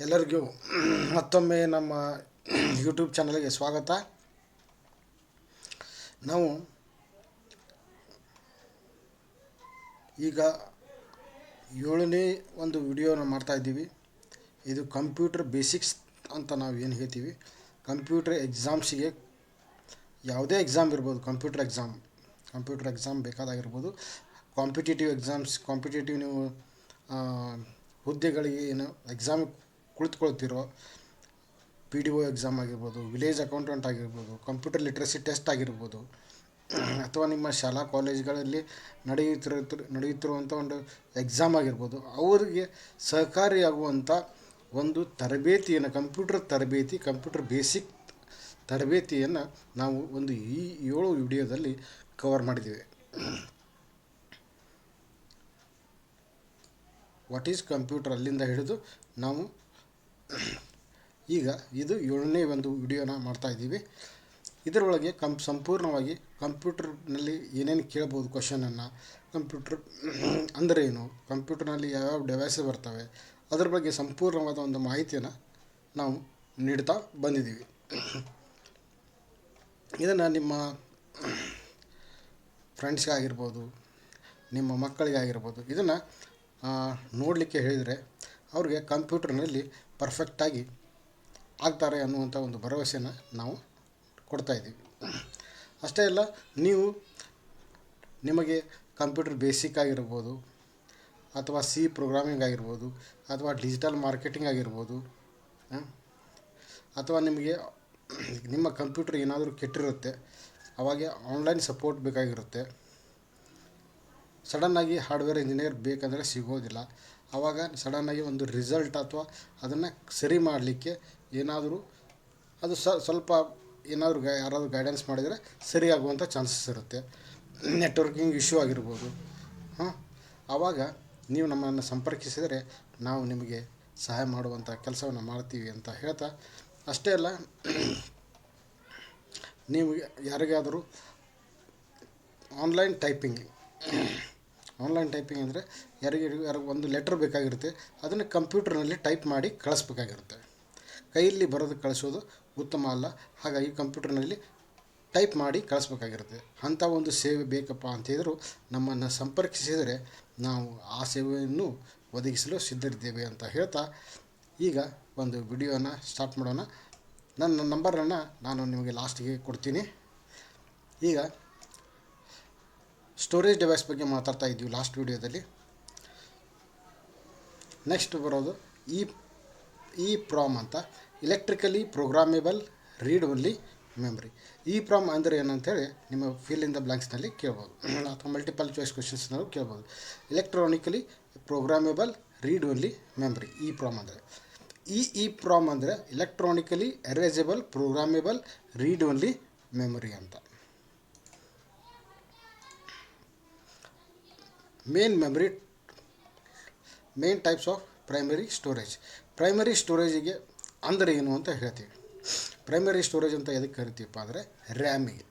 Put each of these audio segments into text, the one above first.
ಎಲ್ಲರಿಗೂ ಮತ್ತೊಮ್ಮೆ ನಮ್ಮ ಯೂಟ್ಯೂಬ್ ಚಾನಲ್ಗೆ ಸ್ವಾಗತ. ನಾವು ಈಗ 7ನೇ ಒಂದು ವಿಡಿಯೋನ ಮಾಡ್ತಾಯಿದ್ದೀವಿ. ಇದು ಕಂಪ್ಯೂಟರ್ ಬೇಸಿಕ್ಸ್ ಅಂತ ನಾವು ಏನು ಹೇಳ್ತೀವಿ. ಕಂಪ್ಯೂಟರ್ ಎಕ್ಸಾಮ್ಸಿಗೆ ಯಾವುದೇ ಎಕ್ಸಾಮ್ ಇರ್ಬೋದು, ಕಂಪ್ಯೂಟರ್ ಎಕ್ಸಾಮ್ ಬೇಕಾದಾಗಿರ್ಬೋದು, ಕಾಂಪಿಟೇಟಿವ್ ನೀವು ಹುದ್ದೆಗಳಿಗೆ ಏನು ಎಕ್ಸಾಮಿಗೆ ಕುಳಿತುಕೊಳ್ತಿರೋ PDO ಎಕ್ಸಾಮ್ ಆಗಿರ್ಬೋದು, ವಿಲೇಜ್ ಅಕೌಂಟೆಂಟ್ ಆಗಿರ್ಬೋದು, ಕಂಪ್ಯೂಟರ್ ಲಿಟ್ರಸಿ ಟೆಸ್ಟ್ ಆಗಿರ್ಬೋದು, ಅಥವಾ ನಿಮ್ಮ ಶಾಲಾ ಕಾಲೇಜುಗಳಲ್ಲಿ ನಡೆಯುತ್ತಿರುವಂಥ ಒಂದು ಎಕ್ಸಾಮ್ ಆಗಿರ್ಬೋದು, ಅವರಿಗೆ ಸಹಕಾರಿಯಾಗುವಂಥ ಒಂದು ತರಬೇತಿಯನ್ನು ಕಂಪ್ಯೂಟರ್ ಬೇಸಿಕ್ ತರಬೇತಿಯನ್ನು ನಾವು ಈ 7 ವಿಡಿಯೋದಲ್ಲಿ ಕವರ್ ಮಾಡಿದ್ದೇವೆ. ವಾಟ್ ಈಸ್ ಕಂಪ್ಯೂಟರ್ ಅಲ್ಲಿಂದ ಹಿಡಿದು ನಾವು ಈಗ ಇದು 7ನೇ ಒಂದು ವಿಡಿಯೋನ ಮಾಡ್ತಾಯಿದ್ದೀವಿ. ಇದರೊಳಗೆ ಸಂಪೂರ್ಣವಾಗಿ ಕಂಪ್ಯೂಟರ್ನಲ್ಲಿ ಏನೇನು ಕೇಳ್ಬೋದು ಕ್ವಶನನ್ನು, ಕಂಪ್ಯೂಟರ್ ಅಂದರೆ ಏನು, ಕಂಪ್ಯೂಟರ್ನಲ್ಲಿ ಯಾವ್ಯಾವ ಡಿವೈಸಸ್ ಬರ್ತವೆ, ಅದರ ಬಗ್ಗೆ ಸಂಪೂರ್ಣವಾದ ಒಂದು ಮಾಹಿತಿಯನ್ನು ನಾವು ನೀಡ್ತಾ ಬಂದಿದ್ದೀವಿ. ಇದನ್ನು ನಿಮ್ಮ ಫ್ರೆಂಡ್ಸ್ಗಾಗಿರ್ಬೋದು, ನಿಮ್ಮ ಮಕ್ಕಳಿಗಾಗಿರ್ಬೋದು, ಇದನ್ನು ನೋಡಲಿಕ್ಕೆ ಹೇಳಿದರೆ ಅವ್ರಿಗೆ ಕಂಪ್ಯೂಟರ್ನಲ್ಲಿ ಪರ್ಫೆಕ್ಟಾಗಿ ಆಗ್ತಾರೆ ಅನ್ನುವಂಥ ಒಂದು ಭರವಸೆಯನ್ನು ನಾವು ಕೊಡ್ತಾಯಿದ್ದೀವಿ. ಅಷ್ಟೇ ಅಲ್ಲ, ನಿಮಗೆ ಕಂಪ್ಯೂಟರ್ ಬೇಸಿಕ್ ಆಗಿರ್ಬೋದು, ಅಥವಾ C ಪ್ರೋಗ್ರಾಮಿಂಗ್ ಆಗಿರ್ಬೋದು, ಅಥವಾ ಡಿಜಿಟಲ್ ಮಾರ್ಕೆಟಿಂಗ್ ಆಗಿರ್ಬೋದು, ಅಥವಾ ನಿಮ್ಮ ಕಂಪ್ಯೂಟರ್ ಏನಾದರೂ ಕೆಟ್ಟಿರುತ್ತೆ, ಅವಾಗ ಆನ್ಲೈನ್ ಸಪೋರ್ಟ್ ಬೇಕಾಗಿರುತ್ತೆ. ಸಡನ್ನಾಗಿ ಹಾರ್ಡ್ವೇರ್ ಇಂಜಿನಿಯರ್ ಬೇಕಂದರೆ ಸಿಗೋದಿಲ್ಲ. ಆವಾಗ ಸಡನ್ನಾಗಿ ಒಂದು ರಿಸಲ್ಟ್ ಅಥವಾ ಅದನ್ನು ಸರಿ ಮಾಡಲಿಕ್ಕೆ ಏನಾದರೂ ಅದು ಸ್ವಲ್ಪ ಏನಾದರೂ ಯಾರಾದರೂ ಗೈಡೆನ್ಸ್ ಮಾಡಿದರೆ ಸರಿಯಾಗುವಂಥ ಚಾನ್ಸಸ್ ಇರುತ್ತೆ. ನೆಟ್ವರ್ಕಿಂಗ್ ಇಶ್ಯೂ ಆಗಿರ್ಬೋದು. ಆವಾಗ ನೀವು ನಮ್ಮನ್ನು ಸಂಪರ್ಕಿಸಿದರೆ ನಾವು ನಿಮಗೆ ಸಹಾಯ ಮಾಡುವಂಥ ಕೆಲಸವನ್ನು ಮಾಡ್ತೀವಿ ಅಂತ ಹೇಳ್ತಾ, ಅಷ್ಟೇ ಅಲ್ಲ, ನೀವು ಯಾರಿಗಾದರೂ ಆನ್ಲೈನ್ ಟೈಪಿಂಗ್ ಅಂದರೆ ಯಾರಿಗೂ ಒಂದು ಲೆಟ್ರ್ ಬೇಕಾಗಿರುತ್ತೆ, ಅದನ್ನು ಕಂಪ್ಯೂಟರ್ನಲ್ಲಿ ಟೈಪ್ ಮಾಡಿ ಕಳಿಸ್ಬೇಕಾಗಿರುತ್ತೆ. ಕೈಯಲ್ಲಿ ಬರೆದು ಕಳಿಸೋದು ಉತ್ತಮ ಅಲ್ಲ. ಹಾಗಾಗಿ ಕಂಪ್ಯೂಟರ್ನಲ್ಲಿ ಟೈಪ್ ಮಾಡಿ ಕಳಿಸ್ಬೇಕಾಗಿರುತ್ತೆ. ಅಂಥ ಒಂದು ಸೇವೆ ಬೇಕಪ್ಪ ಅಂತಿದ್ದರೂ ನಮ್ಮನ್ನು ಸಂಪರ್ಕಿಸಿದರೆ ನಾವು ಆ ಸೇವೆಯನ್ನು ಒದಗಿಸಲು ಸಿದ್ಧರಿದ್ದೇವೆ ಅಂತ ಹೇಳ್ತಾ, ಈಗ ಒಂದು ವಿಡಿಯೋನ ಸ್ಟಾರ್ಟ್ ಮಾಡೋಣ. ನನ್ನ ನಂಬರನ್ನು ನಾನು ನಿಮಗೆ ಲಾಸ್ಟಿಗೆ ಕೊಡ್ತೀನಿ. ಈಗ ಸ್ಟೋರೇಜ್ ಡಿವೈಸ್ ಬಗ್ಗೆ ಮಾತಾಡ್ತಾ ಇದ್ದೀವಿ ಲಾಸ್ಟ್ ವಿಡಿಯೋದಲ್ಲಿ. ನೆಕ್ಸ್ಟ್ ಬರೋದು EEPROM ಅಂತ, electrically programmable read only memory. EEPROM ಅಂದರೆ ಏನಂತೇಳಿ ನಿಮ್ಮ ಫಿಲ್ ಇನ್ ದ ಬ್ಲಾಂಕ್ಸ್ನಲ್ಲಿ ಕೇಳ್ಬೋದು, ಅಥವಾ ಮಲ್ಟಿಪಲ್ ಚಾಯ್ಸ್ ಕ್ವೆಶನ್ಸ್ನಲ್ಲೂ ಕೇಳ್ಬೋದು. Electronically programmable read only memory EEPROM ಅಂದರೆ. EEPROM ಅಂದರೆ electronically erasable programmable read only memory ಅಂತ. ಮೇನ್ ಟೈಪ್ಸ್ ಆಫ್ ಪ್ರೈಮರಿ ಸ್ಟೋರೇಜಿಗೆ ಅಂದರೆ ಏನು ಅಂತ ಹೇಳ್ತೀವಿ. ಪ್ರೈಮರಿ ಸ್ಟೋರೇಜ್ ಅಂತ ಎದಕ್ಕೆ ಕರಿತೀವಪ್ಪ ಅಂದರೆ ರ್ಯಾಮಿಗೆ,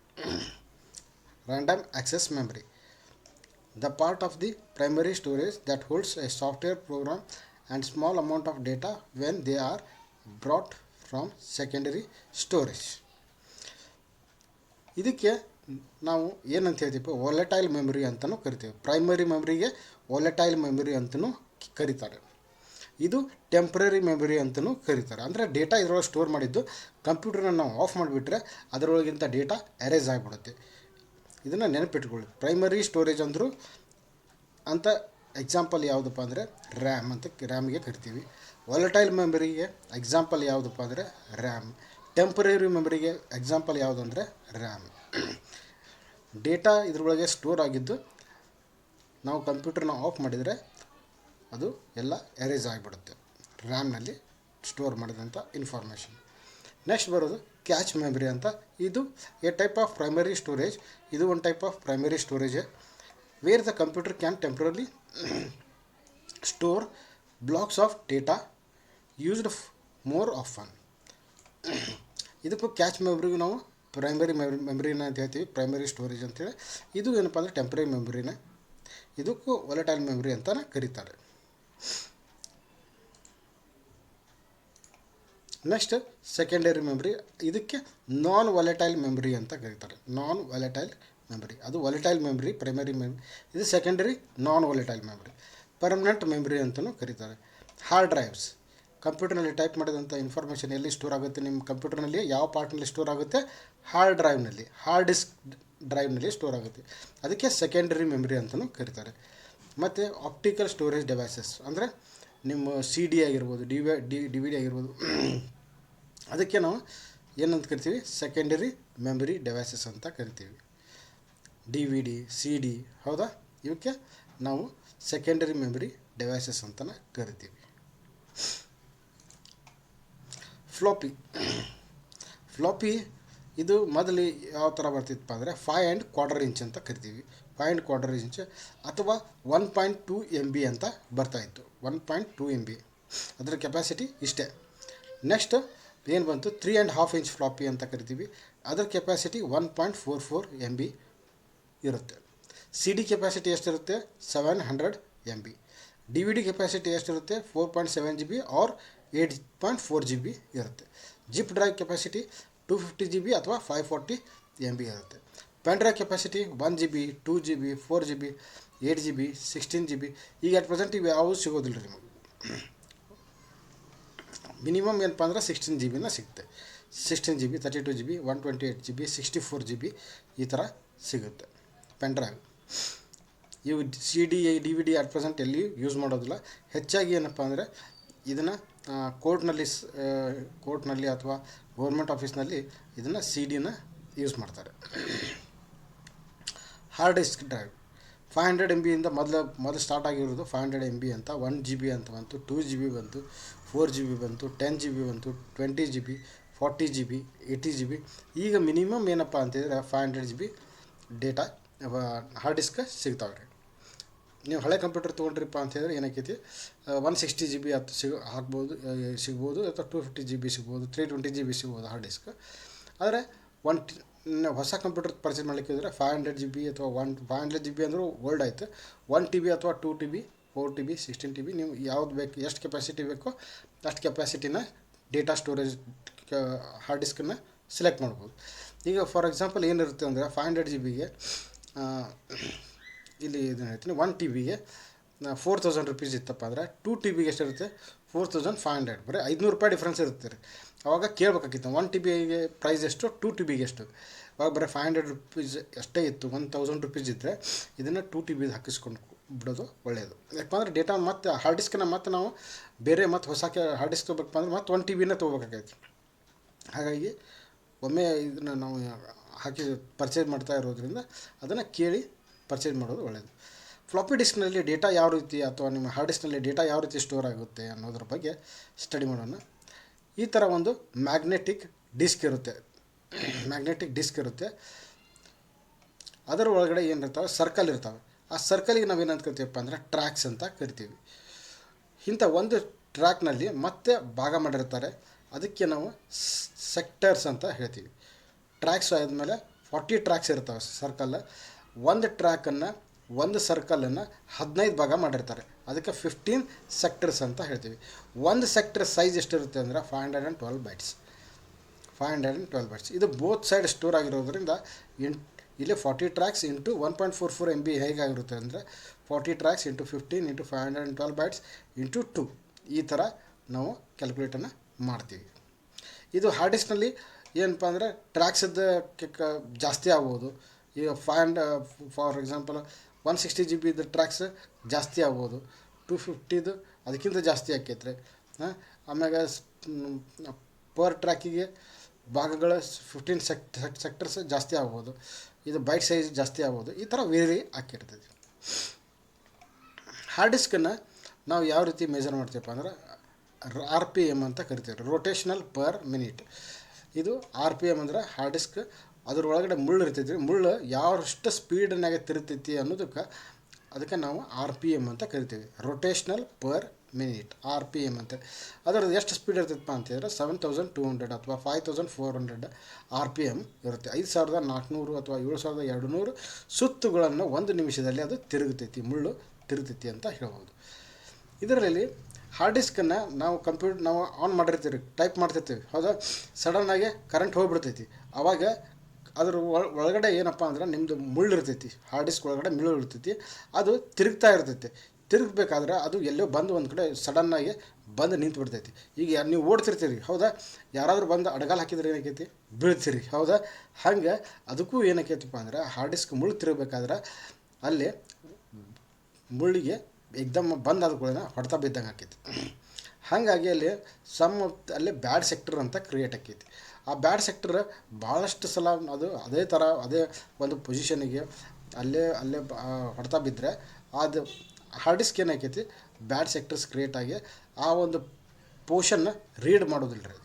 random access memory. The part of the primary storage that holds a software program and small amount of data when they are brought from secondary storage. ಇದಕ್ಕೆ ನಾವು ಏನಂತ ಹೇಳ್ತೀವಿ, ವಾಲೆಟೈಲ್ ಮೆಮರಿ ಅಂತಲೂ ಕರಿತೀವಿ. ಪ್ರೈಮರಿ ಮೆಮರಿಗೆ ವಾಲೆಟೈಲ್ ಮೆಮರಿ ಅಂತಲೂ ಕರೀತಾರೆ. ಇದು temporary memory ಅಂತಲೂ ಕರೀತಾರೆ. ಅಂದರೆ ಡೇಟಾ ಇದರೊಳಗೆ ಸ್ಟೋರ್ ಮಾಡಿದ್ದು ಕಂಪ್ಯೂಟರ್ನ ನಾವು ಆಫ್ ಮಾಡಿಬಿಟ್ರೆ ಅದರೊಳಗಿಂತ ಡೇಟಾ ಎರೇಸ್ ಆಗಿಬಿಡುತ್ತೆ. ಇದನ್ನು ನೆನಪಿಟ್ಕೊಳ್ಳಿ. ಪ್ರೈಮರಿ ಸ್ಟೋರೇಜ್ ಅಂದರೂ ಅಂತ ಎಕ್ಸಾಂಪಲ್ ಯಾವುದಪ್ಪ ಅಂದರೆ ರ್ಯಾಮ್ಗೆ ಕರಿತೀವಿ. ವಾಲೆಟೈಲ್ ಮೆಮರಿಗೆ ಎಕ್ಸಾಂಪಲ್ ಯಾವುದಪ್ಪ ಅಂದರೆ ರ್ಯಾಮ್. ಟೆಂಪ್ರರಿ ಮೆಮರಿಗೆ ಎಕ್ಸಾಂಪಲ್ ಯಾವುದಂದರೆ ರ್ಯಾಮ್. ಡೇಟಾ ಇದರೊಳಗೆ ಸ್ಟೋರ್ ಆಗಿದ್ದು ನಾವು ಕಂಪ್ಯೂಟರ್ನ ಆಫ್ ಮಾಡಿದರೆ ಅದು ಎಲ್ಲ ಎರೇಸ್ ಆಗಿಬಿಡುತ್ತೆ, ರ್ಯಾಮ್ನಲ್ಲಿ ಸ್ಟೋರ್ ಮಾಡಿದಂಥ ಇನ್ಫಾರ್ಮೇಷನ್. ನೆಕ್ಸ್ಟ್ ಬರೋದು ಕ್ಯಾಚ್ ಮೆಮರಿ ಅಂತ. ಇದು a type of primary storage. ಇದು ಒಂದು type of primary storage where the computer can temporary store blocks of data used more often. ಇದಕ್ಕೂ ಕ್ಯಾಚ್ ಮೆಮರಿಗೂ ನಾವು ಪ್ರೈಮರಿ ಮೆಮರಿನ ಅಂತ ಹೇಳ್ತೀವಿ, ಪ್ರೈಮರಿ ಸ್ಟೋರೇಜ್ ಅಂತೇಳಿ. ಇದು ಏನಪ್ಪ ಅಂದರೆ ಟೆಂಪ್ರರಿ ಮೆಮರಿನ. ಇದಕ್ಕೂ ವಾಲೆಟೈಲ್ ಮೆಮರಿ ಅಂತ ಕರೀತಾರೆ. ನೆಕ್ಸ್ಟ್ ಸೆಕೆಂಡರಿ ಮೆಮ್ರಿ, ಇದಕ್ಕೆ ನಾನ್ ವಾಲೆಟೈಲ್ ಮೆಮ್ರಿ ಅಂತ ಕರೀತಾರೆ. ನಾನ್ ವಾಲೆಟೈಲ್ ಮೆಮ್ರಿ, ಅದು ವಾಲೆಟೈಲ್ ಮೆಮ್ರಿ ಪ್ರೈಮರಿ ಮೆಮ್ರಿ, ಇದು ಸೆಕೆಂಡರಿ ನಾನ್ ವಾಲೆಟೈಲ್ ಮೆಮ್ರಿ. ಪರ್ಮನೆಂಟ್ ಮೆಮ್ರಿ ಅಂತಲೂ ಕರೀತಾರೆ. ಹಾರ್ಡ್ ಡ್ರೈವ್ಸ್, ಕಂಪ್ಯೂಟರ್ನಲ್ಲಿ ಟೈಪ್ ಮಾಡಿದಂಥ ಇನ್ಫಾರ್ಮೇಷನ್ ಎಲ್ಲಿ ಸ್ಟೋರ್ ಆಗುತ್ತೆ, ನಿಮ್ಮ ಕಂಪ್ಯೂಟರ್ನಲ್ಲಿ ಯಾವ ಪಾರ್ಟ್ನಲ್ಲಿ ಸ್ಟೋರ್ ಆಗುತ್ತೆ, ಹಾರ್ಡ್ ಡ್ರೈವ್ನಲ್ಲಿ, ಹಾರ್ಡ್ ಡಿಸ್ಕ್ ಡ್ರೈವ್ನಲ್ಲಿ ಸ್ಟೋರ್ ಆಗುತ್ತೆ. ಅದಕ್ಕೆ ಸೆಕೆಂಡರಿ ಮೆಮ್ರಿ ಅಂತಲೂ ಕರೀತಾರೆ. ಮತ್ತು ಆಪ್ಟಿಕಲ್ ಸ್ಟೋರೇಜ್ ಡಿವೈಸಸ್ ಅಂದರೆ ನಿಮ್ಮ ಸಿ ಡಿ ಆಗಿರ್ಬೋದು, ಡಿ ವಿ ಡಿ ಆಗಿರ್ಬೋದು, ಅದಕ್ಕೆ ನಾವು ಏನಂತ ಕರಿತೀವಿ, ಸೆಕೆಂಡರಿ ಮೆಮರಿ ಡಿವೈಸಸ್ ಅಂತ ಕರಿತೀವಿ. D V D, C D, ಹೌದಾ, ಇವಕ್ಕೆ ನಾವು ಸೆಕೆಂಡರಿ ಮೆಮರಿ ಡಿವೈಸಸ್ ಅಂತಲೇ ಕರಿತೀವಿ. ಫ್ಲಾಪಿ ಇದು ಮೊದಲು ಯಾವ ಥರ ಬರ್ತಿತ್ತಪ್ಪ ಅಂದರೆ 5¼ ಇಂಚ್ ಅಂತ ಕರಿತೀವಿ. 5¼ ಇಂಚ್ ಅಥವಾ 1.2 MB ಅಂತ ಬರ್ತಾಯಿತ್ತು. 1.2 MB ಅದರ ಕೆಪಾಸಿಟಿ ಇಷ್ಟೇ. ನೆಕ್ಸ್ಟ್ ಏನು ಬಂತು, 3½ ಇಂಚ್ ಫ್ಲಾಪಿ ಅಂತ ಕರಿತೀವಿ. ಅದರ ಕೆಪಾಸಿಟಿ 1.44 MB ಇರುತ್ತೆ. ಸಿ ಡಿ ಕೆಪಾಸಿಟಿ ಎಷ್ಟಿರುತ್ತೆ, 700 MB. D V D capacity ಎಷ್ಟಿರುತ್ತೆ, 4.7 GB ಆರ್ 8.4 GB ಇರುತ್ತೆ. ಜಿಪ್ ಡ್ರೈವ್ ಕೆಪಾಸಿಟಿ 250 GB ಅಥವಾ 540 MB ಇರುತ್ತೆ. Pen drive capacity 1 GB, 2 GB, 4 GB, 8 GB, 16 GB. ಈಗ ಅಟ್ ಪ್ರೆಸೆಂಟ್ ಇವು ಯಾವುವು ಸಿಗೋದಿಲ್ಲ ರೀ ನಿಮಗೆ. ಮಿನಿಮಮ್ ಏನಪ್ಪ ಅಂದ್ರೆ 16 GB ಸಿಗುತ್ತೆ. 16 GB, 32 GB, 128 GB, 64 GB ಈ ಥರ ಸಿಗುತ್ತೆ ಪೆನ್ ಡ್ರೈವ್. ಇವು C D, D V D at present ಎಲ್ಲಿ ಯೂಸ್ ಮಾಡೋದಿಲ್ಲ. ಹೆಚ್ಚಾಗಿ ಏನಪ್ಪ ಅಂದರೆ ಇದನ್ನು ಕೋರ್ಟ್ನಲ್ಲಿ ಅಥವಾ ಗೌರ್ಮೆಂಟ್ ಆಫೀಸ್ನಲ್ಲಿ ಇದನ್ನು ಸಿ ಡಿನ ಯೂಸ್ ಮಾಡ್ತಾರೆ. ಹಾರ್ಡ್ ಡಿಸ್ಕ್ ಡ್ರೈವ್ 500 MB ಇಂದ ಮೊದಲು ಸ್ಟಾರ್ಟ್ ಆಗಿರೋದು 500 MB ಅಂತ. 1 GB ಅಂತ ಬಂತು, 2 GB ಬಂತು, 4 GB ಬಂತು, 10 GB ಬಂತು, 20 GB, 40 GB, 80 GB. ಈಗ ಮಿನಿಮಮ್ ಏನಪ್ಪ ಅಂತಿದ್ರೆ 500 GB ಡೇಟಾ ಹಾರ್ಡ್ ಡಿಸ್ಕ್ ಸಿಗ್ತಾವೆ ರೀ. ನೀವು ಹಳೆ ಕಂಪ್ಯೂಟರ್ ತೊಗೊಂಡ್ರಿಪ್ಪ ಅಂತಂದರೆ ಏನಾಕೈತಿ, 160 GB ಅದು ಸಿಗ್ಬೋದು ಅಥವಾ 250 GB ಸಿಗ್ಬೋದು, 320 GB ಸಿಗ್ಬೋದು ಹಾರ್ಡ್ ಡಿಸ್ಕ್. ಆದರೆ ಹೊಸ ಕಂಪ್ಯೂಟರ್ ಪರ್ಚೇಸ್ ಮಾಡಲಿಕ್ಕಿದ್ರೆ 500 GB ಅಥವಾ 500 GB ಅಂದರೂ ಓಲ್ಡ್ ಆಯಿತು. 1 TB ಅಥವಾ 2 TB, 4 TB, 16 TB ನೀವು ಯಾವ್ದು ಬೇಕು, ಎಷ್ಟು ಕೆಪಾಸಿಟಿ ಬೇಕೋ ಅಷ್ಟು ಕೆಪಾಸಿಟಿನ ಡೇಟಾ ಸ್ಟೋರೇಜ್ ಹಾರ್ಡ್ ಡಿಸ್ಕನ್ನು ಸೆಲೆಕ್ಟ್ ಮಾಡ್ಬೋದು. ಈಗ ಫಾರ್ ಎಕ್ಸಾಂಪಲ್ ಏನಿರುತ್ತೆ ಅಂದರೆ 500 GBಗೆ ಇಲ್ಲಿ ಇದನ್ನು ಹೇಳ್ತೀನಿ, 1 TBಗೆ 4000 ರೂಪೀಸ್ ಇತ್ತಪ್ಪ ಅಂದರೆ 2 TBಗೆ ಎಷ್ಟಿರುತ್ತೆ, 4500. ಬರೀ 500 ರೂಪಾಯಿ ಡಿಫ್ರೆನ್ಸ್ ಇರುತ್ತೆ ರೀ. ಅವಾಗ ಕೇಳಬೇಕಾಗಿತ್ತು 1 TBಗೆ ಪ್ರೈಸ್ ಎಷ್ಟು, 2 TBಗೆ ಎಷ್ಟು. ಅವಾಗ ಬರೀ 500 ರೂಪೀಸ್ ಅಷ್ಟೇ ಇತ್ತು. 1000 ರೂಪೀಸ್ ಇದ್ದರೆ ಇದನ್ನು 2 TBದು ಹಾಕಿಸ್ಕೊಂಡು ಬಿಡೋದು ಒಳ್ಳೆಯದು. ಯಾಕಂದರೆ ಡೇಟಾ ಮತ್ತು ಹಾರ್ಡ್ ಡಿಸ್ಕನ್ನ ಮತ್ತು ನಾವು ಬೇರೆ ಮತ್ತು ಹೊಸಕ್ಕೆ ಹಾರ್ಡ್ ಡಿಸ್ಕ್ ತೊಗೋಬೇಕಪ್ಪ ಅಂದ್ರೆ ಮತ್ತು 1 TBನ ತೊಗೋಬೇಕಾಗೈತಿ. ಹಾಗಾಗಿ ಒಮ್ಮೆ ಇದನ್ನು ನಾವು ಹಾಕಿ ಪರ್ಚೇಸ್ ಮಾಡ್ತಾ ಇರೋದ್ರಿಂದ ಅದನ್ನು ಕೇಳಿ ಪರ್ಚೇಸ್ ಮಾಡೋದು ಒಳ್ಳೆಯದು. ಫ್ಲಾಪಿ ಡಿಸ್ಕ್ನಲ್ಲಿ ಡೇಟಾ ಯಾವ ರೀತಿ ಅಥವಾ ನಿಮ್ಮ ಹಾರ್ಡ್ ಡಿಸ್ಕ್ನಲ್ಲಿ ಡೇಟಾ ಯಾವ ರೀತಿ ಸ್ಟೋರ್ ಆಗುತ್ತೆ ಅನ್ನೋದ್ರ ಬಗ್ಗೆ ಸ್ಟಡಿ ಮಾಡೋಣ. ಈ ಥರ ಒಂದು ಮ್ಯಾಗ್ನೆಟಿಕ್ ಡಿಸ್ಕ್ ಇರುತ್ತೆ. ಅದರ ಒಳಗಡೆ ಏನಿರ್ತಾವೆ, ಸರ್ಕಲ್ ಇರ್ತಾವೆ. ಆ ಸರ್ಕಲಿಗೆ ನಾವೇನಂತ ಕರಿತೀವಪ್ಪ ಅಂದರೆ ಟ್ರ್ಯಾಕ್ಸ್ ಅಂತ ಕರಿತೀವಿ. ಇಂಥ ಒಂದು ಟ್ರ್ಯಾಕ್ನಲ್ಲಿ ಮತ್ತೆ ಭಾಗ ಮಾಡಿರ್ತಾರೆ, ಅದಕ್ಕೆ ನಾವು ಸೆಕ್ಟರ್ಸ್ ಅಂತ ಹೇಳ್ತೀವಿ. ಟ್ರ್ಯಾಕ್ಸ್ ಆದಮೇಲೆ 40 ಟ್ರ್ಯಾಕ್ಸ್ ಇರ್ತವೆ ಸರ್ಕಲ್. ಒಂದು ಸರ್ಕಲನ್ನು 15 ಭಾಗ ಮಾಡಿರ್ತಾರೆ, ಅದಕ್ಕೆ 15 ಸೆಕ್ಟರ್ಸ್ ಅಂತ ಹೇಳ್ತೀವಿ. ಒಂದು ಸೆಕ್ಟರ್ ಸೈಜ್ ಎಷ್ಟಿರುತ್ತೆ ಅಂದರೆ 512 ಬೈಟ್ಸ್. ಇದು ಬೋತ್ ಸೈಡ್ ಸ್ಟೋರ್ ಆಗಿರೋದ್ರಿಂದ ಇಲ್ಲಿ 40 ಟ್ರ್ಯಾಕ್ಸ್ ಇಂಟು 1.44 MB ಹೇಗಾಗಿರುತ್ತೆ ಅಂದರೆ 40 tracks into 15 into 512 bytes into 2 ಈ ಥರ ನಾವು ಕ್ಯಾಲ್ಕುಲೇಟನ್ನು ಮಾಡ್ತೀವಿ. ಇದು ಹಾರ್ಡ್ ಡಿಸ್ಕ್ನಲ್ಲಿ ಏನಪ್ಪ ಅಂದರೆ ಟ್ರ್ಯಾಕ್ಸದ್ದು ಜಾಸ್ತಿ ಆಗ್ಬೋದು. ಈಗ ಫಾರ್ ಎಕ್ಸಾಂಪಲ್ 160 GB ಟ್ರ್ಯಾಕ್ಸ್ ಜಾಸ್ತಿ ಆಗ್ಬೋದು, 250 ಅದಕ್ಕಿಂತ ಜಾಸ್ತಿ ಆಕೈತ್ರಿ. ಆಮ್ಯಾಗ ಪರ್ ಟ್ರ್ಯಾಕಿಗೆ ಭಾಗಗಳ 15 ಸೆಕ್ಟರ್ಸ್ ಜಾಸ್ತಿ ಆಗ್ಬೋದು. ಇದು ಬೈಟ್ ಸೈಜ್ ಜಾಸ್ತಿ ಆಗ್ಬೋದು. ಈ ಥರ ವೇರಿ ಆಗಿರ್ತದೆ. ಹಾರ್ಡ್ ಡಿಸ್ಕನ್ನು ನಾವು ಯಾವ ರೀತಿ ಮೆಜರ್ ಮಾಡ್ತೀವಪ್ಪ ಅಂದ್ರೆ RPM ಅಂತ ಕರಿತೀವಿ, ರೋಟೇಷನಲ್ ಪರ್ ಮಿನಿಟ್. ಇದು RPM ಅಂದರೆ ಹಾರ್ಡ್ ಡಿಸ್ಕ್ ಅದ್ರೊಳಗಡೆ ಮುಳ್ಳು ಇರ್ತೈತಿ. ಮುಳ್ಳು ಯಾವಷ್ಟು ಸ್ಪೀಡ್ನಾಗ ತಿರುಗ್ತೈತಿ ಅದಕ್ಕೆ ನಾವು RPM ಅಂತ ಕರಿತೀವಿ, ರೋಟೇಷನಲ್ ಪರ್ ಮಿನಿಟ್, RPM ಅಂತ. ಅದರದ್ದು ಎಷ್ಟು ಸ್ಪೀಡ್ ಇರ್ತೈತಪ್ಪ ಅಂತಂದರೆ 7200 ಅಥವಾ 5400 RPM ಇರುತ್ತೆ. 5400 ಅಥವಾ 7200 ಸುತ್ತುಗಳನ್ನು 1 ನಿಮಿಷದಲ್ಲಿ ಅದು ತಿರುಗುತ್ತೈತಿ, ಮುಳ್ಳು ತಿರುಗ್ತೈತಿ ಅಂತ ಹೇಳ್ಬೋದು. ಇದರಲ್ಲಿ ಹಾರ್ಡ್ ಡಿಸ್ಕನ್ನು ನಾವು ಆನ್ ಮಾಡಿರ್ತೀವಿ, ಟೈಪ್ ಮಾಡ್ತಿರ್ತೀವಿ, ಹೌದಾ? ಸಡನ್ನಾಗಿ ಕರೆಂಟ್ ಹೋಗ್ಬಿಡ್ತೈತಿ. ಆವಾಗ ಅದ್ರ ಒಳಗಡೆ ಏನಪ್ಪ ಅಂದ್ರೆ ನಿಮ್ಮದು ಮುಳ್ಳು ಇರ್ತೈತಿ, ಹಾರ್ಡ್ ಡಿಸ್ಕ್ ಒಳಗಡೆ ಮುಳ್ಳು ಇರ್ತೈತಿ, ಅದು ತಿರುಗ್ತಾ ಇರ್ತೈತಿ. ತಿರುಗಬೇಕಾದ್ರೆ ಅದು ಎಲ್ಲೋ ಬಂದು ಒಂದು ಕಡೆ ಸಡನ್ನಾಗಿ ಬಂದು ನಿಂತು ಬಿಡ್ತೈತಿ. ಈಗ ನೀವು ಓಡ್ತಿರ್ತೀರಿ, ಹೌದಾ? ಯಾರಾದರೂ ಬಂದು ಅಡಗಾಲ ಹಾಕಿದ್ರೆ ಏನಾಕೈತಿ, ಬೀಳ್ತೀರಿ, ಹೌದಾ? ಹಂಗೆ ಅದಕ್ಕೂ ಏನಾಕೈತಪ್ಪ ಅಂದ್ರೆ ಹಾರ್ಡ್ ಡಿಸ್ಕ್ ಮುಳ್ಳು ತಿರುಗಬೇಕಾದ್ರೆ ಅಲ್ಲಿ ಮುಳ್ಳಿಗೆ ಎಕ್ದಮ್ ಬಂದು ಆದ ಕೂಡ ಹೊಡೆತ ಬಿದ್ದಂಗೆ ಆಕೈತಿ. ಹಾಗಾಗಿ ಅಲ್ಲಿ ಅಲ್ಲಿ ಬ್ಯಾಡ್ ಸೆಕ್ಟರ್ ಅಂತ ಕ್ರಿಯೇಟ್ ಆಕೈತಿ. ಆ ಬ್ಯಾಡ್ ಸೆಕ್ಟರ್ ಭಾಳಷ್ಟು ಸಲ ಅದು ಅದೇ ಒಂದು ಪೊಸಿಷನಿಗೆ ಅಲ್ಲೇ ಹೊಡೆತ ಬಿದ್ದರೆ ಅದು ಹಾರ್ಡ್ ಡಿಸ್ಕ್ ಏನಾಕೈತಿ, ಬ್ಯಾಡ್ ಸೆಕ್ಟರ್ಸ್ ಕ್ರಿಯೇಟ್ ಆಗಿ ಆ ಒಂದು ಪೋರ್ಷನ್ನ ರೀಡ್ ಮಾಡೋದಿಲ್ಲ ರೀ.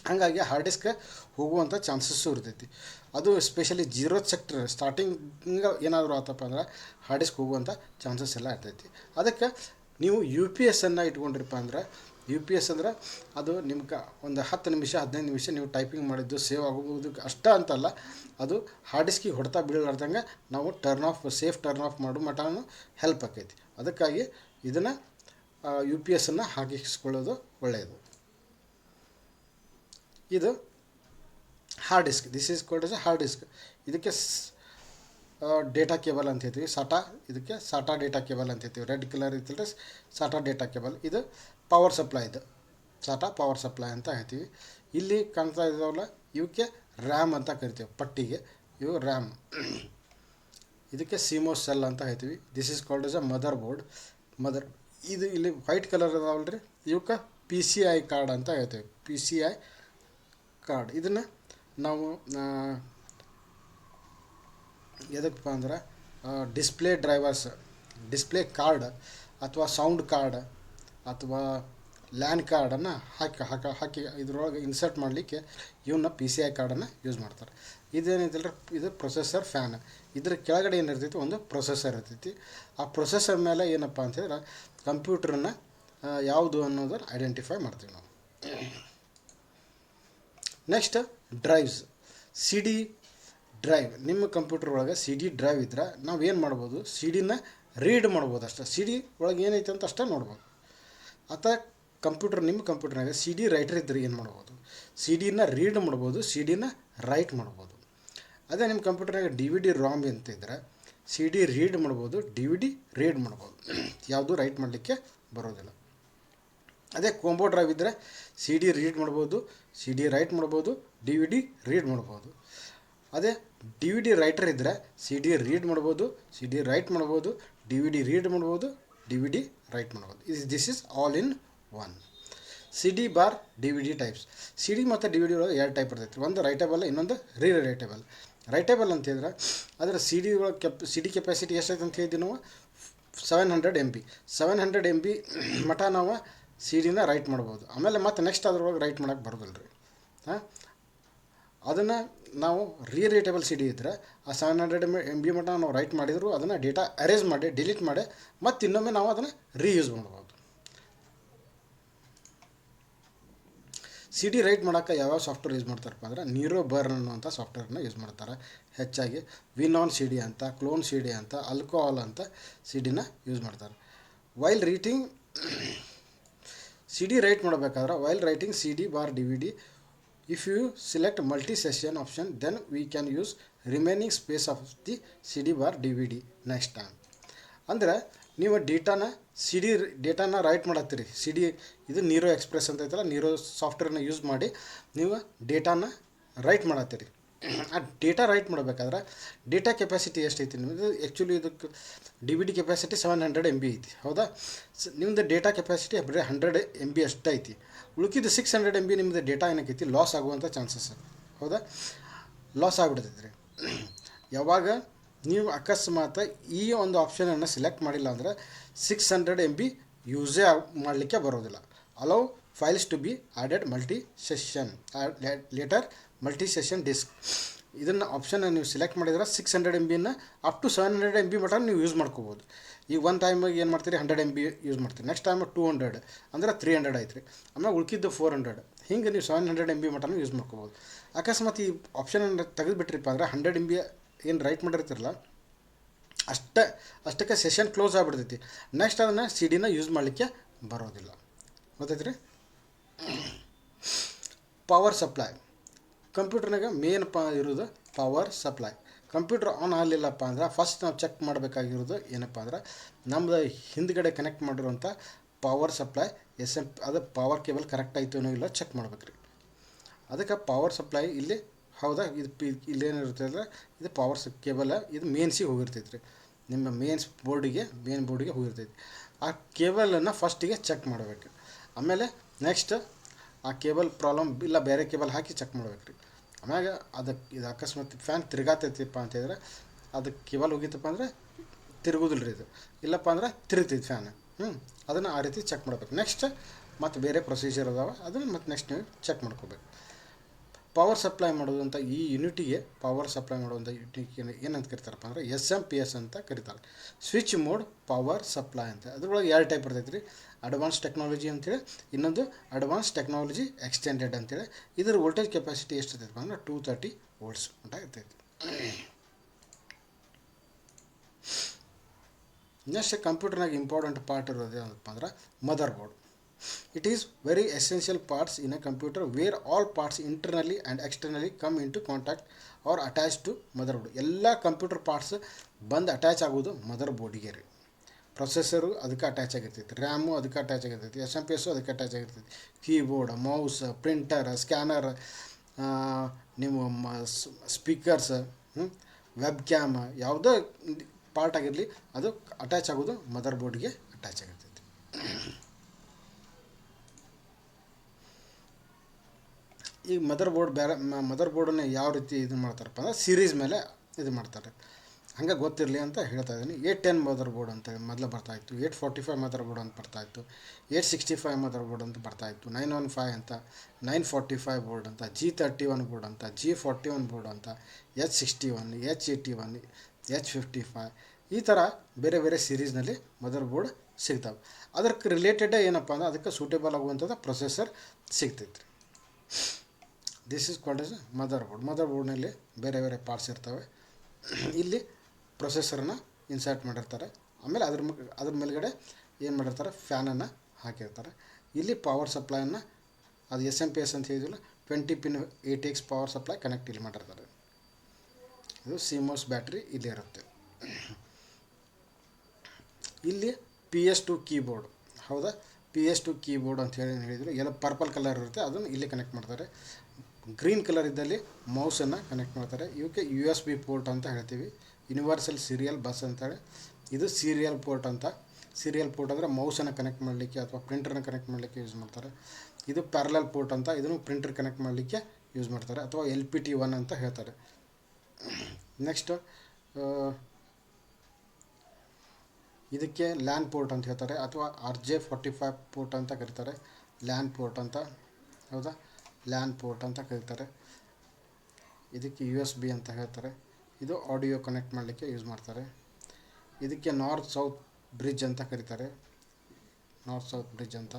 ಹಾಗಾಗಿ ಹಾರ್ಡ್ ಡಿಸ್ಕ್ ಹೋಗುವಂಥ ಚಾನ್ಸಸ್ಸು ಇರ್ತೈತಿ. ಅದು ಎಸ್ಪೆಷಲಿ 0th ಸೆಕ್ಟರ್ ಸ್ಟಾರ್ಟಿಂಗ್ ಏನಾದರೂ ಆತಪ್ಪ ಅಂದ್ರೆ ಹಾರ್ಡ್ ಡಿಸ್ಕ್ ಹೋಗುವಂಥ ಚಾನ್ಸಸ್ ಎಲ್ಲ ಇರ್ತೈತಿ. ಅದಕ್ಕೆ ನೀವು UPS ಇಟ್ಕೊಂಡ್ರಿಪ್ಪ ಅಂದ್ರೆ, UPS ಅಂದ್ರೆ ಅದು ನಿಮ್ಗೆ ಒಂದು 10 ನಿಮಿಷ 15 ನಿಮಿಷ ನೀವು ಟೈಪಿಂಗ್ ಮಾಡಿದ್ದು ಸೇವ್ ಆಗೋದಕ್ಕೆ ಅಷ್ಟೇ ಅಂತಲ್ಲ, ಅದು ಹಾರ್ಡ್ ಡಿಸ್ಕಿಗೆ ಹೊಡೆತ ಬೀಳಲಾರ್ದಂಗೆ ನಾವು ಸೇಫ್ ಟರ್ನ್ ಆಫ್ ಮಾಡೋ ಮಟನೂ ಹೆಲ್ಪ್ ಆಕೈತಿ. ಅದಕ್ಕಾಗಿ ಇದನ್ನು UPS ಹಾಕಿಸ್ಕೊಳ್ಳೋದು ಒಳ್ಳೆಯದು. ಇದು hard disk. This is called as hard disk. ಇದಕ್ಕೆ ಡೇಟಾ ಕೇಬಲ್ ಅಂತ ಹೇಳ್ತೀವಿ, ಸಾಟಾ. ಇದಕ್ಕೆ ಸಾಟಾ ಡೇಟಾ ಕೇಬಲ್ ಅಂತ ಹೇಳ್ತೀವಿ. ರೆಡ್ ಕಲರ್ ಇರ್ತಲ್ರಿ, ಸಾಟಾ ಡೇಟಾ ಕೇಬಲ್. ಇದು ಪವರ್ ಸಪ್ಲೈ, ಇದು ಸಾಟಾ ಪವರ್ ಸಪ್ಲೈ ಅಂತ ಹೇಳ್ತೀವಿ. ಇಲ್ಲಿ ಕಾಣ್ತಾ ಇದ್ದಾವಲ್ಲ ಇವಕ್ಕೆ ರ್ಯಾಮ್ ಅಂತ ಕರಿತೀವಿ, ಪಟ್ಟಿಗೆ. ಇವು ರ್ಯಾಮ್. ಇದಕ್ಕೆ CMOS ಸೆಲ್ ಅಂತ ಹೇಳ್ತೀವಿ. This is called S a mother board. ಇದು ಇಲ್ಲಿ ವೈಟ್ ಕಲರ್ ಅದಾವಲ್ರಿ, ಇವಕ್ಕೆ PCI ಕಾರ್ಡ್ ಅಂತ ಹೇಳ್ತೀವಿ. PCI card. ಇದನ್ನು ನಾವು ಎದಕ್ಕಪ್ಪ ಅಂದ್ರೆ ಡಿಸ್ಪ್ಲೇ ಡ್ರೈವರ್ಸ್, ಡಿಸ್ಪ್ಲೇ ಕಾರ್ಡ್ ಅಥವಾ ಸೌಂಡ್ ಕಾರ್ಡ್ ಅಥವಾ ಲ್ಯಾನ್ ಕಾರ್ಡನ್ನು ಹಾಕಿ ಇದ್ರೊಳಗೆ ಇನ್ಸರ್ಟ್ ಮಾಡಲಿಕ್ಕೆ ಇವನ್ನ PCI ಕಾರ್ಡನ್ನು ಯೂಸ್ ಮಾಡ್ತಾರೆ. ಇದೇನೈತಲ್ರಿ, ಇದು ಪ್ರೊಸೆಸರ್ ಫ್ಯಾನ್. ಇದ್ರ ಕೆಳಗಡೆ ಏನಿರ್ತೈತಿ, ಒಂದು ಪ್ರೊಸೆಸರ್ ಇರ್ತೈತಿ. ಆ ಪ್ರೊಸೆಸರ್ ಮೇಲೆ ಏನಪ್ಪ ಅಂತಂದ್ರೆ ಕಂಪ್ಯೂಟ್ರನ್ನ ಯಾವುದು ಅನ್ನೋದನ್ನು ಐಡೆಂಟಿಫೈ ಮಾಡ್ತೀವಿ ನಾವು. Next drives. CD drive. ನಿಮ್ಮ ಕಂಪ್ಯೂಟರ್ ಒಳಗೆ CD ಡ್ರೈವ್ ಇದ್ರೆ ನಾವು ಏನು ಮಾಡ್ಬೋದು, CD ರೀಡ್ ಮಾಡ್ಬೋದು ಅಷ್ಟೇ. CD ಒಳಗೆ ಏನೈತೆ ಅಂತ ಅಷ್ಟೇ ನೋಡ್ಬೋದು. ಅಥವಾ ನಿಮ್ಮ ಕಂಪ್ಯೂಟರ್ನಾಗ CD ರೈಟರ್ ಇದ್ದರೆ ಏನು ಮಾಡ್ಬೋದು, CD ರೀಡ್ ಮಾಡ್ಬೋದು, CD ರೈಟ್ ಮಾಡ್ಬೋದು. ಅದೇ ನಿಮ್ಮ ಕಂಪ್ಯೂಟರ್ನಾಗ DVD ROM ಅಂತ ಇದ್ದರೆ CD ರೀಡ್ ಮಾಡ್ಬೋದು, DVD ರೀಡ್ ಮಾಡ್ಬೋದು. ಯಾವುದು ರೈಟ್ ಮಾಡಲಿಕ್ಕೆ ಬರೋದಿಲ್ಲ. ಅದೇ ಕಾಂಬೋ ಡ್ರೈವ್ ಇದ್ದರೆ CD ರೀಡ್ ಮಾಡ್ಬೋದು, CD ರೈಟ್ ಮಾಡ್ಬೋದು, DVD ರೀಡ್ ಮಾಡ್ಬೋದು. ಅದೇ DVD ರೈಟರ್ ಇದ್ದರೆ CD ರೀಡ್ ಮಾಡ್ಬೋದು, CD ರೈಟ್ ಮಾಡ್ಬೋದು, DVD ರೀಡ್ ಮಾಡ್ಬೋದು, DVD ರೈಟ್ ಮಾಡ್ಬೋದು. This is all in one. CD bar DVD types. CD ಮತ್ತು DVD ಒಳಗೆ 2 ಟೈಪ್ ಇರ್ತೈತಿ. ಒಂದು ರೈಟೇಬಲ್, ಇನ್ನೊಂದು ರೈಟೇಬಲ್. ರೈಟೇಬಲ್ ಅಂತ ಹೇಳಿದ್ರೆ ಅದರ CD ಒಳಗೆ CD ಕೆಪಾಸಿಟಿ ಎಷ್ಟೈತೆ ಅಂತ ಹೇಳಿದ್ವಿ ನಾವು, 700 MB. 700 MB ಮಟ ನಾವು CD ರೈಟ್ ಮಾಡ್ಬೋದು. ಆಮೇಲೆ ಮತ್ತೆ ನೆಕ್ಸ್ಟ್ ಅದ್ರೊಳಗೆ ರೈಟ್ ಮಾಡೋಕ್ಕೆ ಬರೋದಿಲ್ಲ ರೀ. ಅದನ್ನು ನಾವು ರೈಟೇಬಲ್ CD ಇದ್ದರೆ ಆ 700 MB ಮಟ ನಾವು ರೈಟ್ ಮಾಡಿದ್ರು ಅದನ್ನು ಡೇಟಾ ಅರೇಂಜ್ ಮಾಡಿ ಡಿಲೀಟ್ ಮಾಡಿ ಮತ್ತು ಇನ್ನೊಮ್ಮೆ ನಾವು ಅದನ್ನು ರೀಯೂಸ್ ಮಾಡ್ಬೋದು. CD ರೈಟ್ ಮಾಡೋಕ್ಕೆ ಯಾವ್ಯಾವ ಸಾಫ್ಟ್ವೇರ್ ಯೂಸ್ ಮಾಡ್ತಾರಪ್ಪ ಅಂದ್ರೆ ನೀರೋ ಬರ್ನ್ ಅನ್ನುವಂಥ ಸಾಫ್ಟ್ವೇರ್ನ ಯೂಸ್ ಮಾಡ್ತಾರೆ ಹೆಚ್ಚಾಗಿ. ವಿನಾನ್ CD ಅಂತ, ಕ್ಲೋನ್ CD ಅಂತ, ಆಲ್ಕೋಹಾಲ್ ಅಂತ CD ಯೂಸ್ ಮಾಡ್ತಾರೆ. ವೈಲ್ ರೀಟಿಂಗ್ CD ರೈಟ್ ಮಾಡಬೇಕಾದ್ರೆ while writing CD bar DVD, if you select multi-session option then we can use remaining space of the CD bar DVD next time. ಅಂದರೆ ನೀವು ಡೇಟಾನ right ಮಾಡತ್ತೀರಿ. CD ಇದು ನೀರೋ express ಅಂತ ಐತಲ್ಲ, ನೀರೋ ಸಾಫ್ಟ್ವೇರ್ನ use ಮಾಡಿ ನೀವು ಡೇಟಾನ ರೈಟ್ ಮಾಡತ್ತೀರಿ. ಆ ಡೇಟಾ ರೈಟ್ ಮಾಡಬೇಕಾದ್ರೆ ಡೇಟಾ ಕೆಪಾಸಿಟಿ ಎಷ್ಟೈತಿ ನಿಮ್ಮದು, ಆ್ಯಕ್ಚುಲಿ ಇದಕ್ಕೆ DVD ಕೆಪಾಸಿಟಿ 700 MB ಐತಿ, ಹೌದಾ? ನಿಮ್ಮದು ಡೇಟಾ ಕೆಪಾಸಿಟಿ ಬರೀ 100 MB ಅಷ್ಟೇ ಐತಿ. ಉಳ್ಕಿದ್ದು 600 MB ನಿಮ್ಮದು ಡೇಟಾ ಏನಕ್ಕೈತಿ ಲಾಸ್ ಆಗುವಂಥ ಚಾನ್ಸಸ್, ಹೌದಾ? ಲಾಸ್ ಆಗಿಬಿಡ್ತೈತಿ ರೀ. ಯಾವಾಗ ನೀವು ಅಕಸ್ಮಾತ್ ಈ ಒಂದು ಆಪ್ಷನನ್ನು ಸೆಲೆಕ್ಟ್ ಮಾಡಿಲ್ಲ ಅಂದರೆ 600 MB ಯೂಸೇ ಮಾಡಲಿಕ್ಕೆ ಬರೋದಿಲ್ಲ. Allow files to be added multi session disc. ಇದನ್ನು ಆಪ್ಷನ್ನ ನೀವು ಸೆಲೆಕ್ಟ್ ಮಾಡಿದ್ರೆ 600 MB ಅಪ್ ಟು 700 MB ಮಟ ನೀವು ಯೂಸ್ ಮಾಡ್ಕೋಬೋದು. ಈಗ ಒಂದು ಟೈಮಿಗೆ ಏನು ಮಾಡ್ತೀರಿ, 100 MB ಯೂಸ್ ಮಾಡ್ತೀರಿ, ನೆಕ್ಸ್ಟ್ ಟೈಮ್ 200 ಅಂದರೆ 300 ಆಯ್ತು ರೀ, ಆಮೇಲೆ ಉಳ್ಕಿದ್ದು 400. ಹಿಂಗೆ ನೀವು 700 MB ಮಟನೂ ಯೂಸ್ ಮಾಡ್ಕೋಬೋದು. ಅಕಸ್ಮಾತ್ ಈ ಆಪ್ಷನನ್ನು ತೆಗೆದುಬಿಟ್ರಿಪ್ಪ ಅಂದರೆ 100 MB ಏನು ರೈಟ್ ಮಾಡಿರ್ತಿರಲ್ಲ ಅಷ್ಟಕ್ಕೆ ಸೆಷನ್ ಕ್ಲೋಸ್ ಆಗಿಬಿಡ್ತೈತಿ. ನೆಕ್ಸ್ಟ್ ಅದನ್ನು CD ಯೂಸ್ ಮಾಡಲಿಕ್ಕೆ ಬರೋದಿಲ್ಲ. ಗೊತ್ತೈತ್ರಿ? ಪವರ್ ಸಪ್ಲೈ ಕಂಪ್ಯೂಟರ್ನಾಗ ಮೇನ್ ಇರೋದು ಪವರ್ ಸಪ್ಲೈ. ಕಂಪ್ಯೂಟರ್ ಆನ್ ಆಗಲಿಲ್ಲಪ್ಪ ಅಂದ್ರೆ ಫಸ್ಟ್ ನಾವು ಚೆಕ್ ಮಾಡಬೇಕಾಗಿರೋದು ಏನಪ್ಪ ಅಂದ್ರೆ ನಮ್ಮದು ಹಿಂದ್ಗಡೆ ಕನೆಕ್ಟ್ ಮಾಡಿರುವಂಥ ಪವರ್ ಸಪ್ಲೈ ಅದು ಪವರ್ ಕೇಬಲ್ ಕರೆಕ್ಟ್ ಆಯಿತು ಏನೋ ಇಲ್ಲ ಚೆಕ್ ಮಾಡ್ಬೇಕು ರೀ. ಅದಕ್ಕೆ ಪವರ್ ಸಪ್ಲೈ ಇಲ್ಲಿ ಹೌದಾ ಇದು ಇಲ್ಲೇನಿರುತ್ತೆ ಅಂದರೆ ಇದು ಪವರ್ ಕೇಬಲ್ ಇದು ಮೇನ್ಸಿಗೆ ಹೋಗಿರ್ತೈತೆ ರೀ, ನಿಮ್ಮ ಮೇನ್ ಬೋರ್ಡಿಗೆ ಹೋಗಿರ್ತೈತಿ. ಆ ಕೇಬಲನ್ನು ಫಸ್ಟಿಗೆ ಚೆಕ್ ಮಾಡಬೇಕು. ಆಮೇಲೆ ನೆಕ್ಸ್ಟ್ ಆ ಕೇಬಲ್ ಪ್ರಾಬ್ಲಮ್ ಇಲ್ಲ ಬೇರೆ ಕೇಬಲ್ ಹಾಕಿ ಚೆಕ್ ಮಾಡ್ಬೇಕು ರೀ. ಆಮ್ಯಾಗ ಅದಕ್ಕೆ ಇದು ಅಕಸ್ಮಾತ್ ಫ್ಯಾನ್ ತಿರ್ಗಾತೈತಿಪ್ಪ ಅಂತಂದ್ರೆ ಅದಕ್ಕೆ ಕೇಬಲ್ ಹೋಗಿತ್ತಪ್ಪ ಅಂದರೆ ತಿರುಗೋದಿಲ್ಲ ರೀ ಇದು, ಇಲ್ಲಪ್ಪ ಅಂದ್ರೆ ತಿರುಗ್ತೈತಿ ಫ್ಯಾನ್. ಅದನ್ನು ಆ ರೀತಿ ಚೆಕ್ ಮಾಡ್ಬೇಕು. ನೆಕ್ಸ್ಟ್ ಮತ್ತು ಬೇರೆ ಪ್ರೊಸೀಜರ್ ಅದಾವೆ, ಅದನ್ನು ಮತ್ತು ನೆಕ್ಸ್ಟ್ ನೀವು ಚೆಕ್ ಮಾಡ್ಕೋಬೇಕು. ಪವರ್ ಸಪ್ಲೈ ಮಾಡೋದಂಥ ಈ ಯೂನಿಟಿಗೆ ಪವರ್ ಸಪ್ಲೈ ಮಾಡುವಂಥ ಯೂನಿಟಿಗೆ ಏನಂತ ಕರಿತಾರಪ್ಪ ಅಂದರೆ SMP ಅಂತ ಕರೀತಾರೆ. ಸ್ವಿಚ್ ಮೋಡ್ ಪವರ್ ಸಪ್ಲೈ ಅಂತ. ಅದ್ರೊಳಗೆ 2 ಟೈಪ್ ಇರ್ತೈತೆ ರೀ, ಅಡ್ವಾನ್ಸ್ ಟೆಕ್ನಾಲಜಿ ಅಂತೇಳಿ, ಇನ್ನೊಂದು ಅಡ್ವಾನ್ಸ್ ಟೆಕ್ನಾಲಜಿ ಎಕ್ಸ್ಟೆಂಡೆಡ್ ಅಂತೇಳಿ. ಇದರ ವೋಲ್ಟೇಜ್ ಕೆಪಾಸಿಟಿ ಎಷ್ಟು ಇರ್ತೈತೆ ಅಂದ್ರೆ 230 ವೋಲ್ಟ್ಸ್ ಮಟ್ಟ ಇರ್ತೈತಿ. ನೆಕ್ಸ್ಟ್ ಕಂಪ್ಯೂಟರ್ನಾಗ ಇಂಪಾರ್ಟೆಂಟ್ ಪಾರ್ಟ್ ಇರೋದು ಏನಪ್ಪ ಅಂದ್ರೆ mother board. It is very essential parts in a computer where all parts internally and externally come into contact or attached to motherboard. ಎಲ್ಲ ಕಂಪ್ಯೂಟರ್ ಪಾರ್ಟ್ಸ್ ಬಂದು ಅಟ್ಯಾಚ್ ಆಗೋದು ಮದರ್ ಬೋರ್ಡಿಗೆ ರೀ. Processor ಅದಕ್ಕೆ attach ಆಗಿರ್ತೈತಿ, RAM ಅದಕ್ಕೆ ಅಟ್ಯಾಚ್ ಆಗಿರ್ತೈತಿ, SMP ಅದಕ್ಕೆ attach ಆಗಿರ್ತೈತಿ, ಕೀಬೋರ್ಡ್, ಮೌಸ್, ಪ್ರಿಂಟರ್, ಸ್ಕ್ಯಾನರ್, ನಿಮ್ಮ ಸ್ಪೀಕರ್ಸ್, ವೆಬ್ ಕ್ಯಾಮ್, ಯಾವುದೋ ಪಾರ್ಟ್ ಆಗಿರಲಿ ಅದು ಅಟ್ಯಾಚ್ ಆಗೋದು ಮದರ್ ಬೋರ್ಡ್ಗೆ ಅಟ್ಯಾಚ್ ಆಗಿರ್ತೈತಿ. ಈ ಮದರ್ ಬೋರ್ಡನ್ನು ಯಾವ ರೀತಿ ಇದು ಮಾಡ್ತಾರಪ್ಪ ಅಂದ್ರೆ ಸೀರೀಸ್ ಮೇಲೆ ಇದು ಮಾಡ್ತಾರೆ. ಹಂಗೆ ಗೊತ್ತಿರಲಿ ಅಂತ ಹೇಳ್ತಾ ಇದ್ದೀನಿ. 810 ಮದರ್ ಬೋರ್ಡ್ ಅಂತ ಮೊದಲು ಬರ್ತಾಯಿತ್ತು, 845 ಮದರ್ ಬೋರ್ಡ್ ಅಂತ ಬರ್ತಾಯಿತ್ತು, 865 ಮದರ್ ಬೋರ್ಡ್ ಅಂತ ಬರ್ತಾಯಿತ್ತು, 915 ಅಂತ, 945 ಬೋರ್ಡ್ ಅಂತ, G31 ಬೋರ್ಡ್ ಅಂತ, G41 ಬೋರ್ಡ್ ಅಂತ, H61, H81, H55 ಈ ಥರ ಬೇರೆ ಬೇರೆ ಸೀರೀಸ್ನಲ್ಲಿ ಮದರ್ ಬೋರ್ಡ್ ಸಿಗ್ತವೆ. ಅದಕ್ಕೆ ರಿಲೇಟೆಡ್ ಏನಪ್ಪ ಅಂದ್ರೆ ಅದಕ್ಕೆ ಸೂಟೇಬಲ್ ಆಗುವಂಥದ್ದು ಪ್ರೊಸೆಸರ್ ಸಿಗ್ತೈತೆ. This is called S mother board. Mother ಬೋರ್ಡ್ನಲ್ಲಿ ಬೇರೆ ಬೇರೆ ಪಾರ್ಟ್ಸ್ ಇರ್ತವೆ. ಇಲ್ಲಿ ಪ್ರೊಸೆಸರನ್ನು ಇನ್ಸರ್ಟ್ ಮಾಡಿರ್ತಾರೆ. ಆಮೇಲೆ ಅದ್ರ ಮೇಲ್ಗಡೆ ಏನು ಮಾಡಿರ್ತಾರೆ, ಫ್ಯಾನನ್ನು ಹಾಕಿರ್ತಾರೆ. ಇಲ್ಲಿ ಪವರ್ ಸಪ್ಲೈಯನ್ನು ಅದು SMP ಅಂತ ಹೇಳಿದಿಲ್ಲ, 20 pin 8X power supply connect ಇಲ್ಲಿ ಮಾಡಿರ್ತಾರೆ. ಇದು CMOS ಬ್ಯಾಟ್ರಿ ಇಲ್ಲಿ ಇರುತ್ತೆ. ಇಲ್ಲಿ PS2 ಕೀಬೋರ್ಡ್, ಹೌದಾ, PS2 ಕೀಬೋರ್ಡ್ ಅಂತ ಹೇಳಿದ್ರು, ಎಲ್ಲ ಪರ್ಪಲ್ ಕಲರ್ ಇರುತ್ತೆ, ಅದನ್ನು ಇಲ್ಲಿ ಕನೆಕ್ಟ್ ಮಾಡ್ತಾರೆ. ಗ್ರೀನ್ ಕಲರ್ ಇದ್ದಲ್ಲಿ ಮೌಸನ್ನು ಕನೆಕ್ಟ್ ಮಾಡ್ತಾರೆ. ಇವಕ್ಕೆ USB ಪೋರ್ಟ್ ಅಂತ ಹೇಳ್ತೀವಿ, ಯೂನಿವರ್ಸಲ್ ಸೀರಿಯಲ್ ಬಸ್ ಅಂತೇಳಿ. ಇದು ಸೀರಿಯಲ್ ಪೋರ್ಟ್ ಅಂತ. ಸೀರಿಯಲ್ ಪೋರ್ಟ್ ಅಂದರೆ ಮೌಸನ್ನು ಕನೆಕ್ಟ್ ಮಾಡಲಿಕ್ಕೆ ಅಥವಾ ಪ್ರಿಂಟರ್ನ ಕನೆಕ್ಟ್ ಮಾಡಲಿಕ್ಕೆ ಯೂಸ್ ಮಾಡ್ತಾರೆ. ಇದು ಪ್ಯಾರಲಲ್ ಪೋರ್ಟ್ ಅಂತ, ಇದನ್ನು ಪ್ರಿಂಟರ್ ಕನೆಕ್ಟ್ ಮಾಡಲಿಕ್ಕೆ ಯೂಸ್ ಮಾಡ್ತಾರೆ ಅಥವಾ LPT1 ಅಂತ ಹೇಳ್ತಾರೆ. ನೆಕ್ಸ್ಟ್ ಇದಕ್ಕೆ ಲ್ಯಾನ್ ಪೋರ್ಟ್ ಅಂತ ಹೇಳ್ತಾರೆ ಅಥವಾ RJ45 ಪೋರ್ಟ್ ಅಂತ ಕರೀತಾರೆ. ಲ್ಯಾನ್ ಪೋರ್ಟ್ ಅಂತ, ಹೌದಾ, ಲ್ಯಾನ್ ಪೋರ್ಟ್ ಅಂತ ಕರೀತಾರೆ. ಇದಕ್ಕೆ USB ಅಂತ ಹೇಳ್ತಾರೆ. ಇದು ಆಡಿಯೋ ಕನೆಕ್ಟ್ ಮಾಡಲಿಕ್ಕೆ ಯೂಸ್ ಮಾಡ್ತಾರೆ. ಇದಕ್ಕೆ ನಾರ್ತ್ ಸೌತ್ ಬ್ರಿಡ್ಜ್ ಅಂತ ಕರೀತಾರೆ, ನಾರ್ತ್ ಸೌತ್ ಬ್ರಿಡ್ಜ್ ಅಂತ.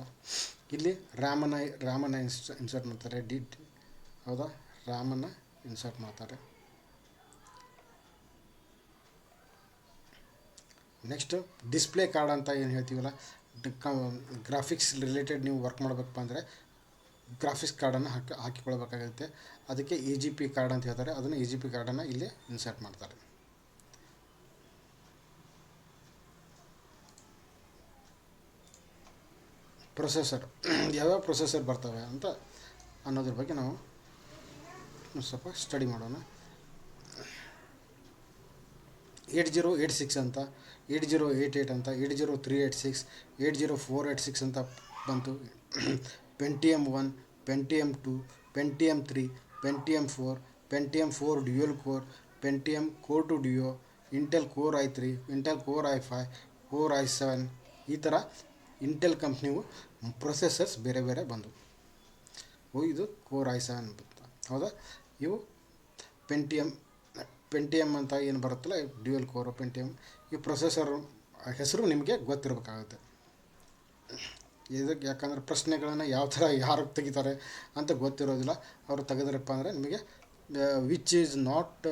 ಇಲ್ಲಿ ರ್ಯಾಮನ್ನು ಇನ್ಸರ್ಟ್ ಮಾಡ್ತಾರೆ, ಹೌದಾ, ರ್ಯಾಮನ್ನು ಇನ್ಸರ್ಟ್ ಮಾಡ್ತಾರೆ. ನೆಕ್ಸ್ಟ್ ಡಿಸ್ಪ್ಲೇ ಕಾರ್ಡ್ ಅಂತ ಏನು ಹೇಳ್ತೀವಲ್ಲ, ಗ್ರಾಫಿಕ್ಸ್ ರಿಲೇಟೆಡ್ ನೀವು ವರ್ಕ್ ಮಾಡಬೇಕಪ್ಪ ಅಂದರೆ ಗ್ರಾಫಿಕ್ಸ್ ಕಾರ್ಡನ್ನು ಹಾಕಿಕೊಳ್ಬೇಕಾಗುತ್ತೆ. ಅದಕ್ಕೆ AGP ಕಾರ್ಡ್ ಅಂತ ಹೇಳ್ತಾರೆ. ಅದನ್ನು AGP ಕಾರ್ಡನ್ನು ಇಲ್ಲಿ ಇನ್ಸರ್ಟ್ ಮಾಡ್ತಾರೆ. ಪ್ರೊಸೆಸರ್ ಯಾವ್ಯಾವ ಪ್ರೊಸೆಸರ್ ಬರ್ತವೆ ಅಂತ ಅನ್ನೋದ್ರ ಬಗ್ಗೆ ನಾವು ಸ್ವಲ್ಪ ಸ್ಟಡಿ ಮಾಡೋಣ. 8086 ಅಂತ, 8088 ಅಂತ, 80386, 80486 ಅಂತ ಬಂತು. Pentium 1, Pentium 2, Pentium 3, Pentium 4, Pentium 4 dual core, Pentium Core 2 Duo, Intel Core i3, Intel Core i5, Core i7 ಈ ಥರ ಇಂಟೆಲ್ ಕಂಪ್ನಿವು ಪ್ರೊಸೆಸರ್ಸ್ ಬೇರೆ ಬೇರೆ ಬಂದವು. ಇದು Core i7 ಬಂತ, ಹೌದಾ. ಇವು ಪೆಂಟಿಯಮ್ ಅಂತ ಏನು ಬರುತ್ತಲ್ಲ, ಡ್ಯುಯಲ್ ಕೋರ್ ಪೆಂಟಿಯಮ್, ಈ ಪ್ರೊಸೆಸರ್ ಹೆಸರು ನಿಮಗೆ ಗೊತ್ತಿರಬೇಕಾಗುತ್ತೆ. ಇದಕ್ಕೆ ಯಾಕಂದರೆ ಪ್ರಶ್ನೆಗಳನ್ನು ಯಾವ ಥರ ಯಾರು ತೆಗಿತಾರೆ ಅಂತ ಗೊತ್ತಿರೋದಿಲ್ಲ. ಅವರು ತೆಗೆದ್ರಪ್ಪ ಅಂದರೆ ನಿಮಗೆ which is not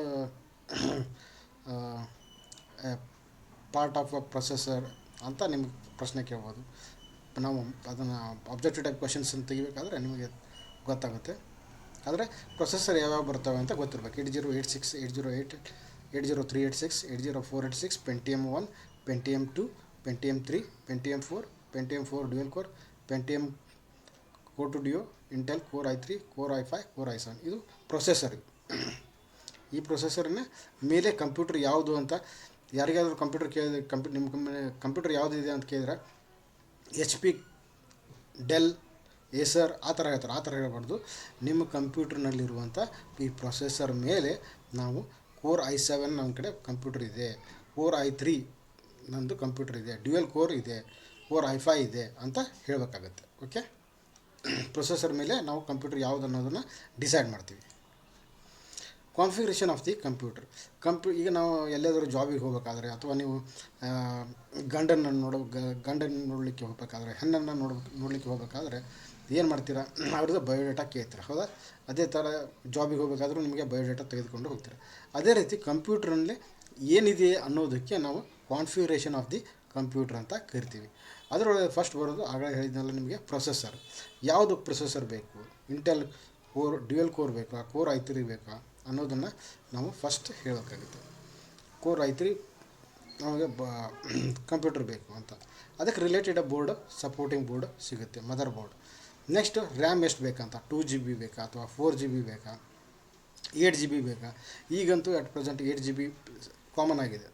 part of a processor ಅಂತ ನಿಮಗೆ ಪ್ರಶ್ನೆ ಕೇಳ್ಬೋದು. ನಾವು ಅದನ್ನು ಆಬ್ಜೆಕ್ಟಿವ್ ಟೈಪ್ ಕ್ವಶನ್ಸ್ ಅಂತ ತೆಗಿಬೇಕಾದ್ರೆ ನಿಮಗೆ ಗೊತ್ತಾಗುತ್ತೆ. ಆದರೆ ಪ್ರೊಸೆಸರ್ ಯಾವ್ಯಾವ ಬರ್ತವೆ ಅಂತ ಗೊತ್ತಿರಬೇಕು. 8086, 808, 80386, 80486, Pentium 1, Pentium 2, Pentium 3, Pentium 4, Pentium 4 dual core, Pentium Core 2 Duo, Intel Core i3, Core i5, Core i7. ಇದು ಪ್ರೊಸೆಸರ್. ಈ ಪ್ರೊಸೆಸರ್ನ ಮೇಲೆ ಕಂಪ್ಯೂಟರ್ ಯಾವುದು ಅಂತ ಯಾರಿಗಾದರೂ ಕಂಪ್ಯೂಟರ್ ಕೇಳಿದ್ರೆ ನಿಮ್ಮ ಕಂಪ್ಯೂಟರ್ ಯಾವುದಿದೆ ಅಂತ ಕೇಳಿದ್ರೆ HP, ಡೆಲ್, ಏಸರ್ ಆ ಥರ ಹೇಳ್ತಾರೆ. ಆ ಥರ ಹೇಳ್ಬಾರ್ದು. ನಿಮ್ಮ ಕಂಪ್ಯೂಟರ್ನಲ್ಲಿರುವಂಥ ಈ ಪ್ರೊಸೆಸರ್ ಮೇಲೆ ನಾವು Core i7 ನಮ್ಮ ಕಡೆ ಕಂಪ್ಯೂಟರ್ ಇದೆ, Core i3 ನಂದು ಕಂಪ್ಯೂಟರ್ ಇದೆ, ಡ್ಯುಯಲ್ ಕೋರ್ ಇದೆ, Core i5 ಇದೆ ಅಂತ ಹೇಳಬೇಕಾಗತ್ತೆ. ಓಕೆ, ಪ್ರೊಸೆಸರ್ ಮೇಲೆ ನಾವು ಕಂಪ್ಯೂಟರ್ ಯಾವುದು ಅನ್ನೋದನ್ನು ಡಿಸೈಡ್ ಮಾಡ್ತೀವಿ. Configuration of the computer. ಈಗ ನಾವು ಎಲ್ಲಾದರೂ ಜಾಬಿಗೆ ಹೋಗಬೇಕಾದ್ರೆ ಅಥವಾ ನೀವು ಗಂಡನ್ನು ನೋಡಲಿಕ್ಕೆ ಹೋಗಬೇಕಾದ್ರೆ, ಹೆಣ್ಣನ್ನು ನೋಡಲಿಕ್ಕೆ ಹೋಗಬೇಕಾದ್ರೆ ಏನು ಮಾಡ್ತೀರಾ, ಅವ್ರದ್ದು ಬಯೋಡೇಟಾ ಕೇಳ್ತೀರ, ಹೌದಾ? ಅದೇ ಥರ ಜಾಬಿಗೆ ಹೋಗಬೇಕಾದ್ರೂ ನಿಮಗೆ ಬಯೋಡೇಟಾ ತೆಗೆದುಕೊಂಡು ಹೋಗ್ತೀರ. ಅದೇ ರೀತಿ ಕಂಪ್ಯೂಟ್ರಲ್ಲಿ ಏನಿದೆ ಅನ್ನೋದಕ್ಕೆ ನಾವು ಕಾನ್ಫಿಗರೇಷನ್ ಆಫ್ ದಿ ಕಂಪ್ಯೂಟರ್ ಅಂತ ಕರಿತೀವಿ. ಅದರೊಳಗೆ ಫಸ್ಟ್ ಬರೋದು ಆಗಲೇ ಹೇಳಿದ್ನಲ್ಲ ನಿಮಗೆ ಪ್ರೊಸೆಸರ್. ಯಾವುದು ಪ್ರೊಸೆಸರ್ ಬೇಕು, ಇಂಟೆಲ್ ಕೋರ್ ಡ್ಯುಯಲ್ ಕೋರ್ ಬೇಕಾ, Core i3 ಬೇಕಾ ಅನ್ನೋದನ್ನು ನಾವು ಫಸ್ಟ್ ಹೇಳೋಕ್ಕಾಗುತ್ತೆ. Core i3 ನಮಗೆ ಕಂಪ್ಯೂಟರ್ ಬೇಕು ಅಂತ, ಅದಕ್ಕೆ ರಿಲೇಟೆಡ್ ಬೋರ್ಡ್, ಸಪೋರ್ಟಿಂಗ್ ಬೋರ್ಡ್ ಸಿಗುತ್ತೆ, ಮದರ್ ಬೋರ್ಡ್. ನೆಕ್ಸ್ಟ್ ರ್ಯಾಮ್ ಎಷ್ಟು ಬೇಕಂತ, 2GB ಬೇಕಾ ಅಥವಾ 4GB ಬೇಕಾ, 8GB ಬೇಕಾ? ಈಗಂತೂ ಅಟ್ ಪ್ರೆಸೆಂಟ್ 8GB ಕಾಮನ್ ಆಗಿದೆ.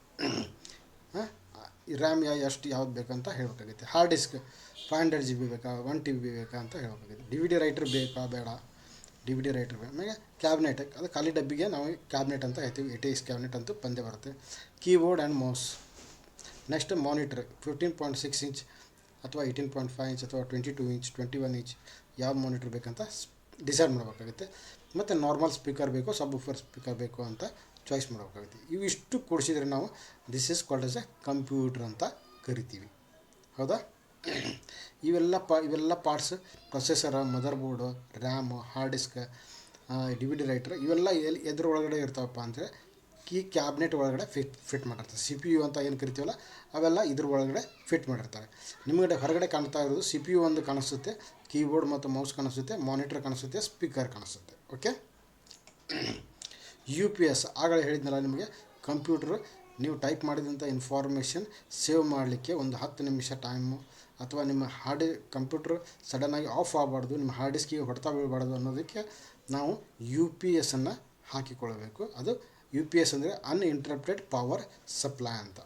ರ್ಯಾಮ್ ಯಾವ್ದು ಬೇಕಂತ ಹೇಳಬೇಕಾಗುತ್ತೆ. ಹಾರ್ಡ್ ಡಿಸ್ಕ್ 500GB ಬೇಕಾ, 1TB ಬೇಕಾ ಅಂತ ಹೇಳಬೇಕಾಗುತ್ತೆ. DVD ರೈಟರ್ ಬೇಕಾ ಬೇಡ, DVD ರೈಟರ್ ಬೇಕು. ಆಮೇಲೆ ಕ್ಯಾಬಿನೆಟ್, ಅದು ಖಾಲಿ ಡಬ್ಬಿಗೆ ನಾವು ಕ್ಯಾಬಿನೆಟ್ ಅಂತ ಹೇಳ್ತೀವಿ. ATX ಕ್ಯಾಬಿನೆಟ್ ಅಂತೂ ಬಂದೇ ಬರುತ್ತೆ. Keyboard and mouse. Next monitor 15.6 inch ಅಥವಾ 18.5 ಇಂಚ್ ಅಥವಾ 22 ಇಂಚ್, 21 ಇಂಚ್ ಯಾವ ಮಾನಿಟ್ರ್ ಬೇಕಂತ ಡಿಸೈಡ್ ಮಾಡಬೇಕಾಗುತ್ತೆ. ಮತ್ತು ನಾರ್ಮಲ್ ಸ್ಪೀಕರ್ ಬೇಕು, ಸಬ್ ವೂಫರ್ ಸ್ಪೀಕರ್ ಬೇಕು ಅಂತ ಚಾಯ್ಸ್ ಮಾಡಬೇಕಾಗುತ್ತೆ. ಇವಿಷ್ಟು ಕೊಡಿಸಿದರೆ ನಾವು this is called as a computer ಅಂತ ಕರಿತೀವಿ, ಹೌದಾ? ಇವೆಲ್ಲ parts, processor, motherboard, RAM, hard disk, DVD writer, ಇವೆಲ್ಲ ಎದ್ರ ಒಳಗಡೆ ಇರ್ತಾವಪ್ಪ ಅಂದರೆ ಕ್ಯಾಬಿನೆಟ್ ಒಳಗಡೆ ಫಿಟ್ ಮಾಡಿರ್ತಾರೆ. CPU ಅಂತ ಏನು ಕರಿತೀವಲ್ಲ ಅವೆಲ್ಲ ಇದ್ರ ಒಳಗಡೆ ಫಿಟ್ ಮಾಡಿರ್ತಾರೆ. ನಿಮಗೆ ಹೊರಗಡೆ ಕಾಣ್ತಾ ಇರೋದು CPU ಒಂದು ಕಾಣಿಸುತ್ತೆ, ಕೀಬೋರ್ಡ್ ಮತ್ತು ಮೌಸ್ ಕಾಣಿಸುತ್ತೆ, ಮಾನಿಟರ್ ಕಾಣಿಸುತ್ತೆ, ಸ್ಪೀಕರ್ ಕಾಣಿಸುತ್ತೆ. ಓಕೆ, UPS ಆಗಲೇ ಹೇಳಿದ್ನಲ್ಲ ನಿಮಗೆ, ಕಂಪ್ಯೂಟ್ರು ನೀವು ಟೈಪ್ ಮಾಡಿದಂಥ ಇನ್ಫಾರ್ಮೇಷನ್ ಸೇವ್ ಮಾಡಲಿಕ್ಕೆ ಒಂದು 10 ನಿಮಿಷ ಟೈಮು, ಅಥವಾ ನಿಮ್ಮ ಕಂಪ್ಯೂಟ್ರ್ ಸಡನ್ನಾಗಿ ಆಫ್ ಆಗಬಾರ್ದು, ನಿಮ್ಮ ಹಾರ್ಡ್ ಡಿಸ್ಕಿಗೆ ಹೊಡೆತ ಬೀಳಬಾರ್ದು ಅನ್ನೋದಕ್ಕೆ ನಾವು UPS ಅನ್ನು ಹಾಕಿಕೊಳ್ಳಬೇಕು. ಅದು UPS ಅಂದರೆ ಅನ್ಇಂಟರಪ್ಟೆಡ್ ಪವರ್ ಸಪ್ಲೈ ಅಂತ,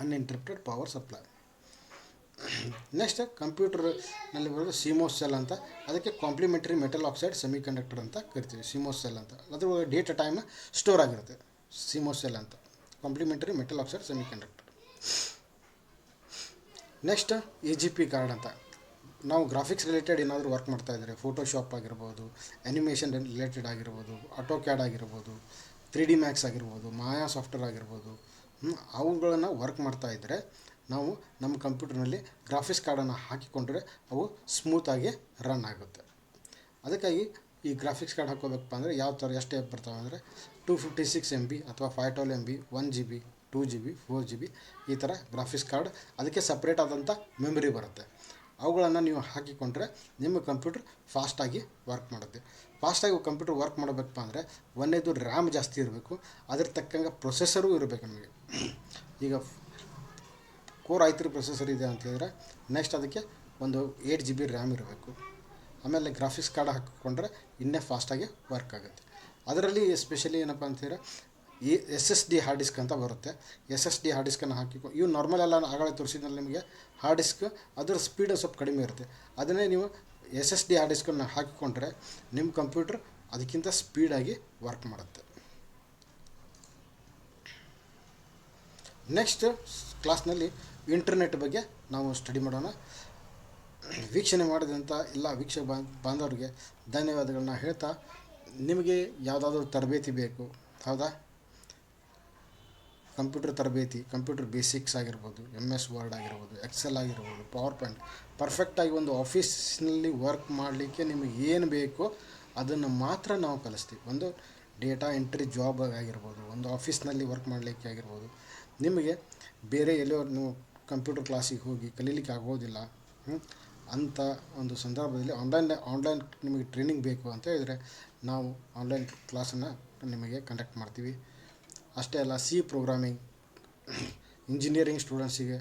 ಅನ್ಇಂಟರಪ್ಟೆಡ್ ಪವರ್ ಸಪ್ಲೈ. ನೆಕ್ಸ್ಟ್ ಕಂಪ್ಯೂಟರ್ನಲ್ಲಿ ಬರೋದು CMOS ಸೆಲ್ ಅಂತ, ಅದಕ್ಕೆ ಕಾಂಪ್ಲಿಮೆಂಟರಿ ಮೆಟಲ್ ಆಕ್ಸೈಡ್ ಸೆಮಿಕಂಡಕ್ಟರ್ ಅಂತ ಕರಿತೀವಿ, CMOS ಸೆಲ್ ಅಂತ. ಅದ್ರ ಡೇಟಾ ಟೈಮ್ ಸ್ಟೋರ್ ಆಗಿರುತ್ತೆ, CMOS ಸೆಲ್ ಅಂತ, complementary metal oxide semiconductor. Next AGP card ಅಂತ. ನಾವು ಗ್ರಾಫಿಕ್ಸ್ ರಿಲೇಟೆಡ್ ಏನಾದರೂ ವರ್ಕ್ ಮಾಡ್ತಾಯಿದ್ರೆ, ಫೋಟೋಶಾಪ್ ಆಗಿರ್ಬೋದು, ಆ್ಯನಿಮೇಷನ್ ರಿಲೇಟೆಡ್ ಆಗಿರ್ಬೋದು, ಆಟೋಕ್ಯಾಡ್ ಆಗಿರ್ಬೋದು, 3D ಮ್ಯಾಕ್ಸ್ ಆಗಿರ್ಬೋದು, ಮಾಯಾ ಸಾಫ್ಟ್ವೇರ್ ಆಗಿರ್ಬೋದು, ಅವುಗಳನ್ನು ವರ್ಕ್ ಮಾಡ್ತಾಯಿದ್ರೆ ನಾವು ನಮ್ಮ ಕಂಪ್ಯೂಟರ್ನಲ್ಲಿ ಗ್ರಾಫಿಕ್ಸ್ ಕಾರ್ಡನ್ನು ಹಾಕಿಕೊಂಡ್ರೆ ಅವು ಸ್ಮೂತಾಗಿ ರನ್ ಆಗುತ್ತೆ. ಅದಕ್ಕಾಗಿ ಈ ಗ್ರಾಫಿಕ್ಸ್ ಕಾರ್ಡ್ ಹಾಕೋಬೇಕಪ್ಪ ಅಂದರೆ ಯಾವ ಥರ ಎಷ್ಟು ಬರ್ತಾವೆ ಅಂದರೆ 256 MB ಅಥವಾ 512 MB, 1GB, 2GB, 4GB ಈ ಥರ ಗ್ರಾಫಿಕ್ಸ್ ಕಾರ್ಡ್, ಅದಕ್ಕೆ ಸಪ್ರೇಟ್ ಆದಂಥ ಮೆಮೊರಿ ಬರುತ್ತೆ. ಅವುಗಳನ್ನು ನೀವು ಹಾಕಿಕೊಂಡ್ರೆ ನಿಮ್ಮ ಕಂಪ್ಯೂಟರ್ ಫಾಸ್ಟಾಗಿ ವರ್ಕ್ ಮಾಡುತ್ತೆ. ಫಾಸ್ಟಾಗಿ ಕಂಪ್ಯೂಟರ್ ವರ್ಕ್ ಮಾಡಬೇಕಪ್ಪ ಅಂದರೆ ಒಂದೇದು ರ್ಯಾಮ್ ಜಾಸ್ತಿ ಇರಬೇಕು, ಅದ್ರ ತಕ್ಕಂಗೆ ಪ್ರೊಸೆಸರೂ ಇರಬೇಕು ನಮಗೆ. ಈಗ Core i3 ಪ್ರೊಸೆಸರ್ ಇದೆ ಅಂತ ಹೇಳಿದ್ರೆ ನೆಕ್ಸ್ಟ್ ಅದಕ್ಕೆ ಒಂದು 8GB ರ್ಯಾಮ್ ಇರಬೇಕು. ಆಮೇಲೆ ಗ್ರಾಫಿಕ್ಸ್ ಕಾರ್ಡ್ ಹಾಕಿಕೊಂಡ್ರೆ ಇನ್ನೇ ಫಾಸ್ಟಾಗಿ ವರ್ಕ್ ಆಗುತ್ತೆ. ಅದರಲ್ಲಿ ಎಸ್ಪೆಷಲಿ ಏನಪ್ಪ ಅಂತಂದರೆ ಈ SSD ಹಾರ್ಡ್ ಡಿಸ್ಕ್ ಅಂತ ಬರುತ್ತೆ. SSD ಹಾರ್ಡ್ ಡಿಸ್ಕನ್ನು ಇವು ನಾರ್ಮಲ್ ಎಲ್ಲ ಆಗಲೇ ತೋರಿಸಿದ್ನಲ್ಲಿ ನಿಮಗೆ ಹಾರ್ಡ್ ಡಿಸ್ಕ್ ಅದರ ಸ್ಪೀಡ್ ಸ್ವಲ್ಪ ಕಡಿಮೆ ಇರುತ್ತೆ. ಅದನ್ನೇ ನೀವು SSD ಹಾರ್ಡ್ ಡಿಸ್ಕನ್ನು ಹಾಕಿಕೊಂಡ್ರೆ ನಿಮ್ಮ ಕಂಪ್ಯೂಟರ್ ಅದಕ್ಕಿಂತ ಸ್ಪೀಡಾಗಿ ವರ್ಕ್ ಮಾಡುತ್ತೆ. ನೆಕ್ಸ್ಟ್ ಕ್ಲಾಸ್ನಲ್ಲಿ ಇಂಟರ್ನೆಟ್ ಬಗ್ಗೆ ನಾವು ಸ್ಟಡಿ ಮಾಡೋಣ. ವೀಕ್ಷಣೆ ಮಾಡಿದಂಥ ಎಲ್ಲ ವೀಕ್ಷಕ ಬಾಂಧವರಿಗೆ ಧನ್ಯವಾದಗಳನ್ನ ಹೇಳ್ತಾ, ನಿಮಗೆ ಯಾವುದಾದ್ರೂ ತರಬೇತಿ ಬೇಕು, ಹೌದಾ? ಕಂಪ್ಯೂಟರ್ ತರಬೇತಿ, ಕಂಪ್ಯೂಟರ್ ಬೇಸಿಕ್ಸ್ ಆಗಿರ್ಬೋದು, MS ವರ್ಡ್ ಆಗಿರ್ಬೋದು, ಎಕ್ಸೆಲ್ ಆಗಿರ್ಬೋದು, ಪವರ್ ಪಾಯಿಂಟ್, ಪರ್ಫೆಕ್ಟಾಗಿ ಒಂದು ಆಫೀಸ್ನಲ್ಲಿ ವರ್ಕ್ ಮಾಡಲಿಕ್ಕೆ ನಿಮಗೆ ಏನು ಬೇಕೋ ಅದನ್ನು ಮಾತ್ರ ನಾವು ಕಲಿಸ್ತೀವಿ. ಒಂದು ಡೇಟಾ ಎಂಟ್ರಿ ಜಾಬ್ ಆಗಿರ್ಬೋದು, ಒಂದು ಆಫೀಸ್ನಲ್ಲಿ ವರ್ಕ್ ಮಾಡಲಿಕ್ಕೆ ಆಗಿರ್ಬೋದು. ನಿಮಗೆ ಬೇರೆ ಎಲ್ಲೋ ನೀವು ಕಂಪ್ಯೂಟರ್ ಕ್ಲಾಸಿಗೆ ಹೋಗಿ ಕಲೀಲಿಕ್ಕೆ ಆಗೋದಿಲ್ಲ, ಅಂಥ ಒಂದು ಸಂದರ್ಭದಲ್ಲಿ ಆನ್ಲೈನ್ ನಿಮಗೆ ಟ್ರೈನಿಂಗ್ ಬೇಕು ಅಂತ ಹೇಳಿದರೆ ನಾವು ಆನ್ಲೈನ್ ಕ್ಲಾಸನ್ನು ನಿಮಗೆ ಕಂಡಕ್ಟ್ ಮಾಡ್ತೀವಿ. ಅಷ್ಟೇ ಅಲ್ಲ, ಸಿ ಪ್ರೋಗ್ರಾಮಿಂಗ್ ಇಂಜಿನಿಯರಿಂಗ್ ಸ್ಟೂಡೆಂಟ್ಸಿಗೆ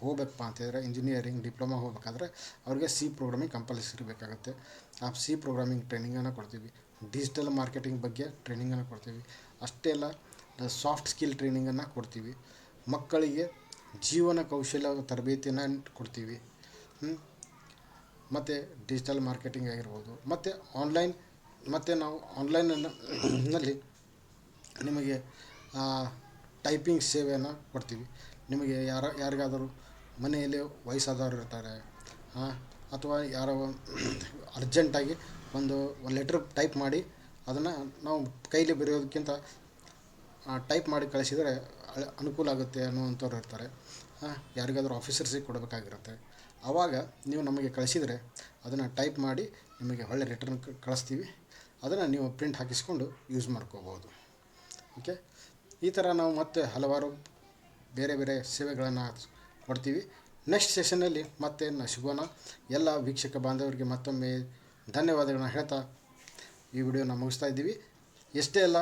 ಹೋಗ್ಬೇಕಪ್ಪ ಅಂತಂದರೆ, ಇಂಜಿನಿಯರಿಂಗ್ ಡಿಪ್ಲೊಮಾ ಹೋಗ್ಬೇಕಾದ್ರೆ ಅವ್ರಿಗೆ ಸಿ ಪ್ರೋಗ್ರಾಮಿಂಗ್ ಕಂಪಲ್ಸರಿ ಬೇಕಾಗುತ್ತೆ. ಆ ಸಿ ಪ್ರೋಗ್ರಾಮಿಂಗ್ ಟ್ರೈನಿಂಗನ್ನು ಕೊಡ್ತೀವಿ. ಡಿಜಿಟಲ್ ಮಾರ್ಕೆಟಿಂಗ್ ಬಗ್ಗೆ ಟ್ರೈನಿಂಗನ್ನು ಕೊಡ್ತೀವಿ. ಅಷ್ಟೇ ಅಲ್ಲ, ಸಾಫ್ಟ್ ಸ್ಕಿಲ್ ಟ್ರೈನಿಂಗನ್ನು ಕೊಡ್ತೀವಿ. ಮಕ್ಕಳಿಗೆ ಜೀವನ ಕೌಶಲ್ಯ ತರಬೇತಿಯನ್ನು ಕೊಡ್ತೀವಿ. ಮತ್ತು ಡಿಜಿಟಲ್ ಮಾರ್ಕೆಟಿಂಗ್ ಆಗಿರ್ಬೋದು, ಮತ್ತು ನಾವು ಆನ್ಲೈನಲ್ಲಿ ನಿಮಗೆ ಟೈಪಿಂಗ್ ಸೇವೆಯನ್ನು ಕೊಡ್ತೀವಿ. ನಿಮಗೆ ಯಾರಿಗಾದರೂ ಮನೆಯಲ್ಲಿ ವಯಸ್ಸಾದವರು ಇರ್ತಾರೆ, ಅಥವಾ ಯಾರೋ ಅರ್ಜೆಂಟಾಗಿ ಒಂದು ಲೆಟ್ರ್ ಟೈಪ್ ಮಾಡಿ ಅದನ್ನು ನಾವು ಕೈಲಿ ಬರೆಯೋದಕ್ಕಿಂತ ಟೈಪ್ ಮಾಡಿ ಕಳಿಸಿದರೆ ಅನುಕೂಲ ಆಗುತ್ತೆ ಅನ್ನುವಂಥವ್ರು ಇರ್ತಾರೆ. ಯಾರಿಗಾದರೂ ಆಫೀಸರ್ಸಿಗೆ ಕೊಡಬೇಕಾಗಿರುತ್ತೆ. ಆವಾಗ ನೀವು ನಮಗೆ ಕಳಿಸಿದರೆ ಅದನ್ನು ಟೈಪ್ ಮಾಡಿ ನಿಮಗೆ ಒಳ್ಳೆ ರಿಟರ್ನ್ ಕಳಿಸ್ತೀವಿ. ಅದನ್ನು ನೀವು ಪ್ರಿಂಟ್ ಹಾಕಿಸ್ಕೊಂಡು ಯೂಸ್ ಮಾಡ್ಕೋಬೋದು. ಓಕೆ, ಈ ಥರ ನಾವು ಮತ್ತೆ ಹಲವಾರು ಬೇರೆ ಬೇರೆ ಸೇವೆಗಳನ್ನು ಕೊಡ್ತೀವಿ. ನೆಕ್ಸ್ಟ್ ಸೆಷನ್ನಲ್ಲಿ ಮತ್ತೆ ಸಿಗೋಣ. ಎಲ್ಲ ವೀಕ್ಷಕ ಬಾಂಧವರಿಗೆ ಮತ್ತೊಮ್ಮೆ ಧನ್ಯವಾದಗಳನ್ನ ಹೇಳ್ತಾ ಈ ವಿಡಿಯೋನ ಮುಗಿಸ್ತಾ ಇದ್ದೀವಿ. ಎಷ್ಟೇ ಅಲ್ಲ,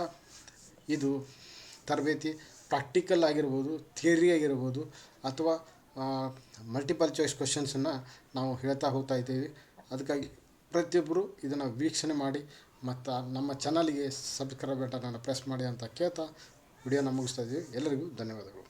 ಇದು ತರಬೇತಿ ಪ್ರಾಕ್ಟಿಕಲ್ ಆಗಿರ್ಬೋದು, ಥಿಯರಿ ಆಗಿರ್ಬೋದು, ಅಥವಾ ಮಲ್ಟಿಪಲ್ ಚಾಯ್ಸ್ ಕ್ವೆಶನ್ಸನ್ನು ನಾವು ಹೇಳ್ತಾ ಹೋಗ್ತಾ ಇದ್ದೀವಿ. ಅದಕ್ಕಾಗಿ ಪ್ರತಿಯೊಬ್ಬರು ಇದನ್ನು ವೀಕ್ಷಣೆ ಮಾಡಿ ಮತ್ತು ನಮ್ಮ ಚಾನಲ್ಗೆ ಸಬ್ಸ್ಕ್ರೈಬ್ ಬಟನನ್ನು ಪ್ರೆಸ್ ಮಾಡಿ ಅಂತ ಕೇಳ್ತಾ ವಿಡಿಯೋನ ಮುಗಿಸ್ತಾ ಇದ್ದೀವಿ. ಎಲ್ಲರಿಗೂ ಧನ್ಯವಾದಗಳು.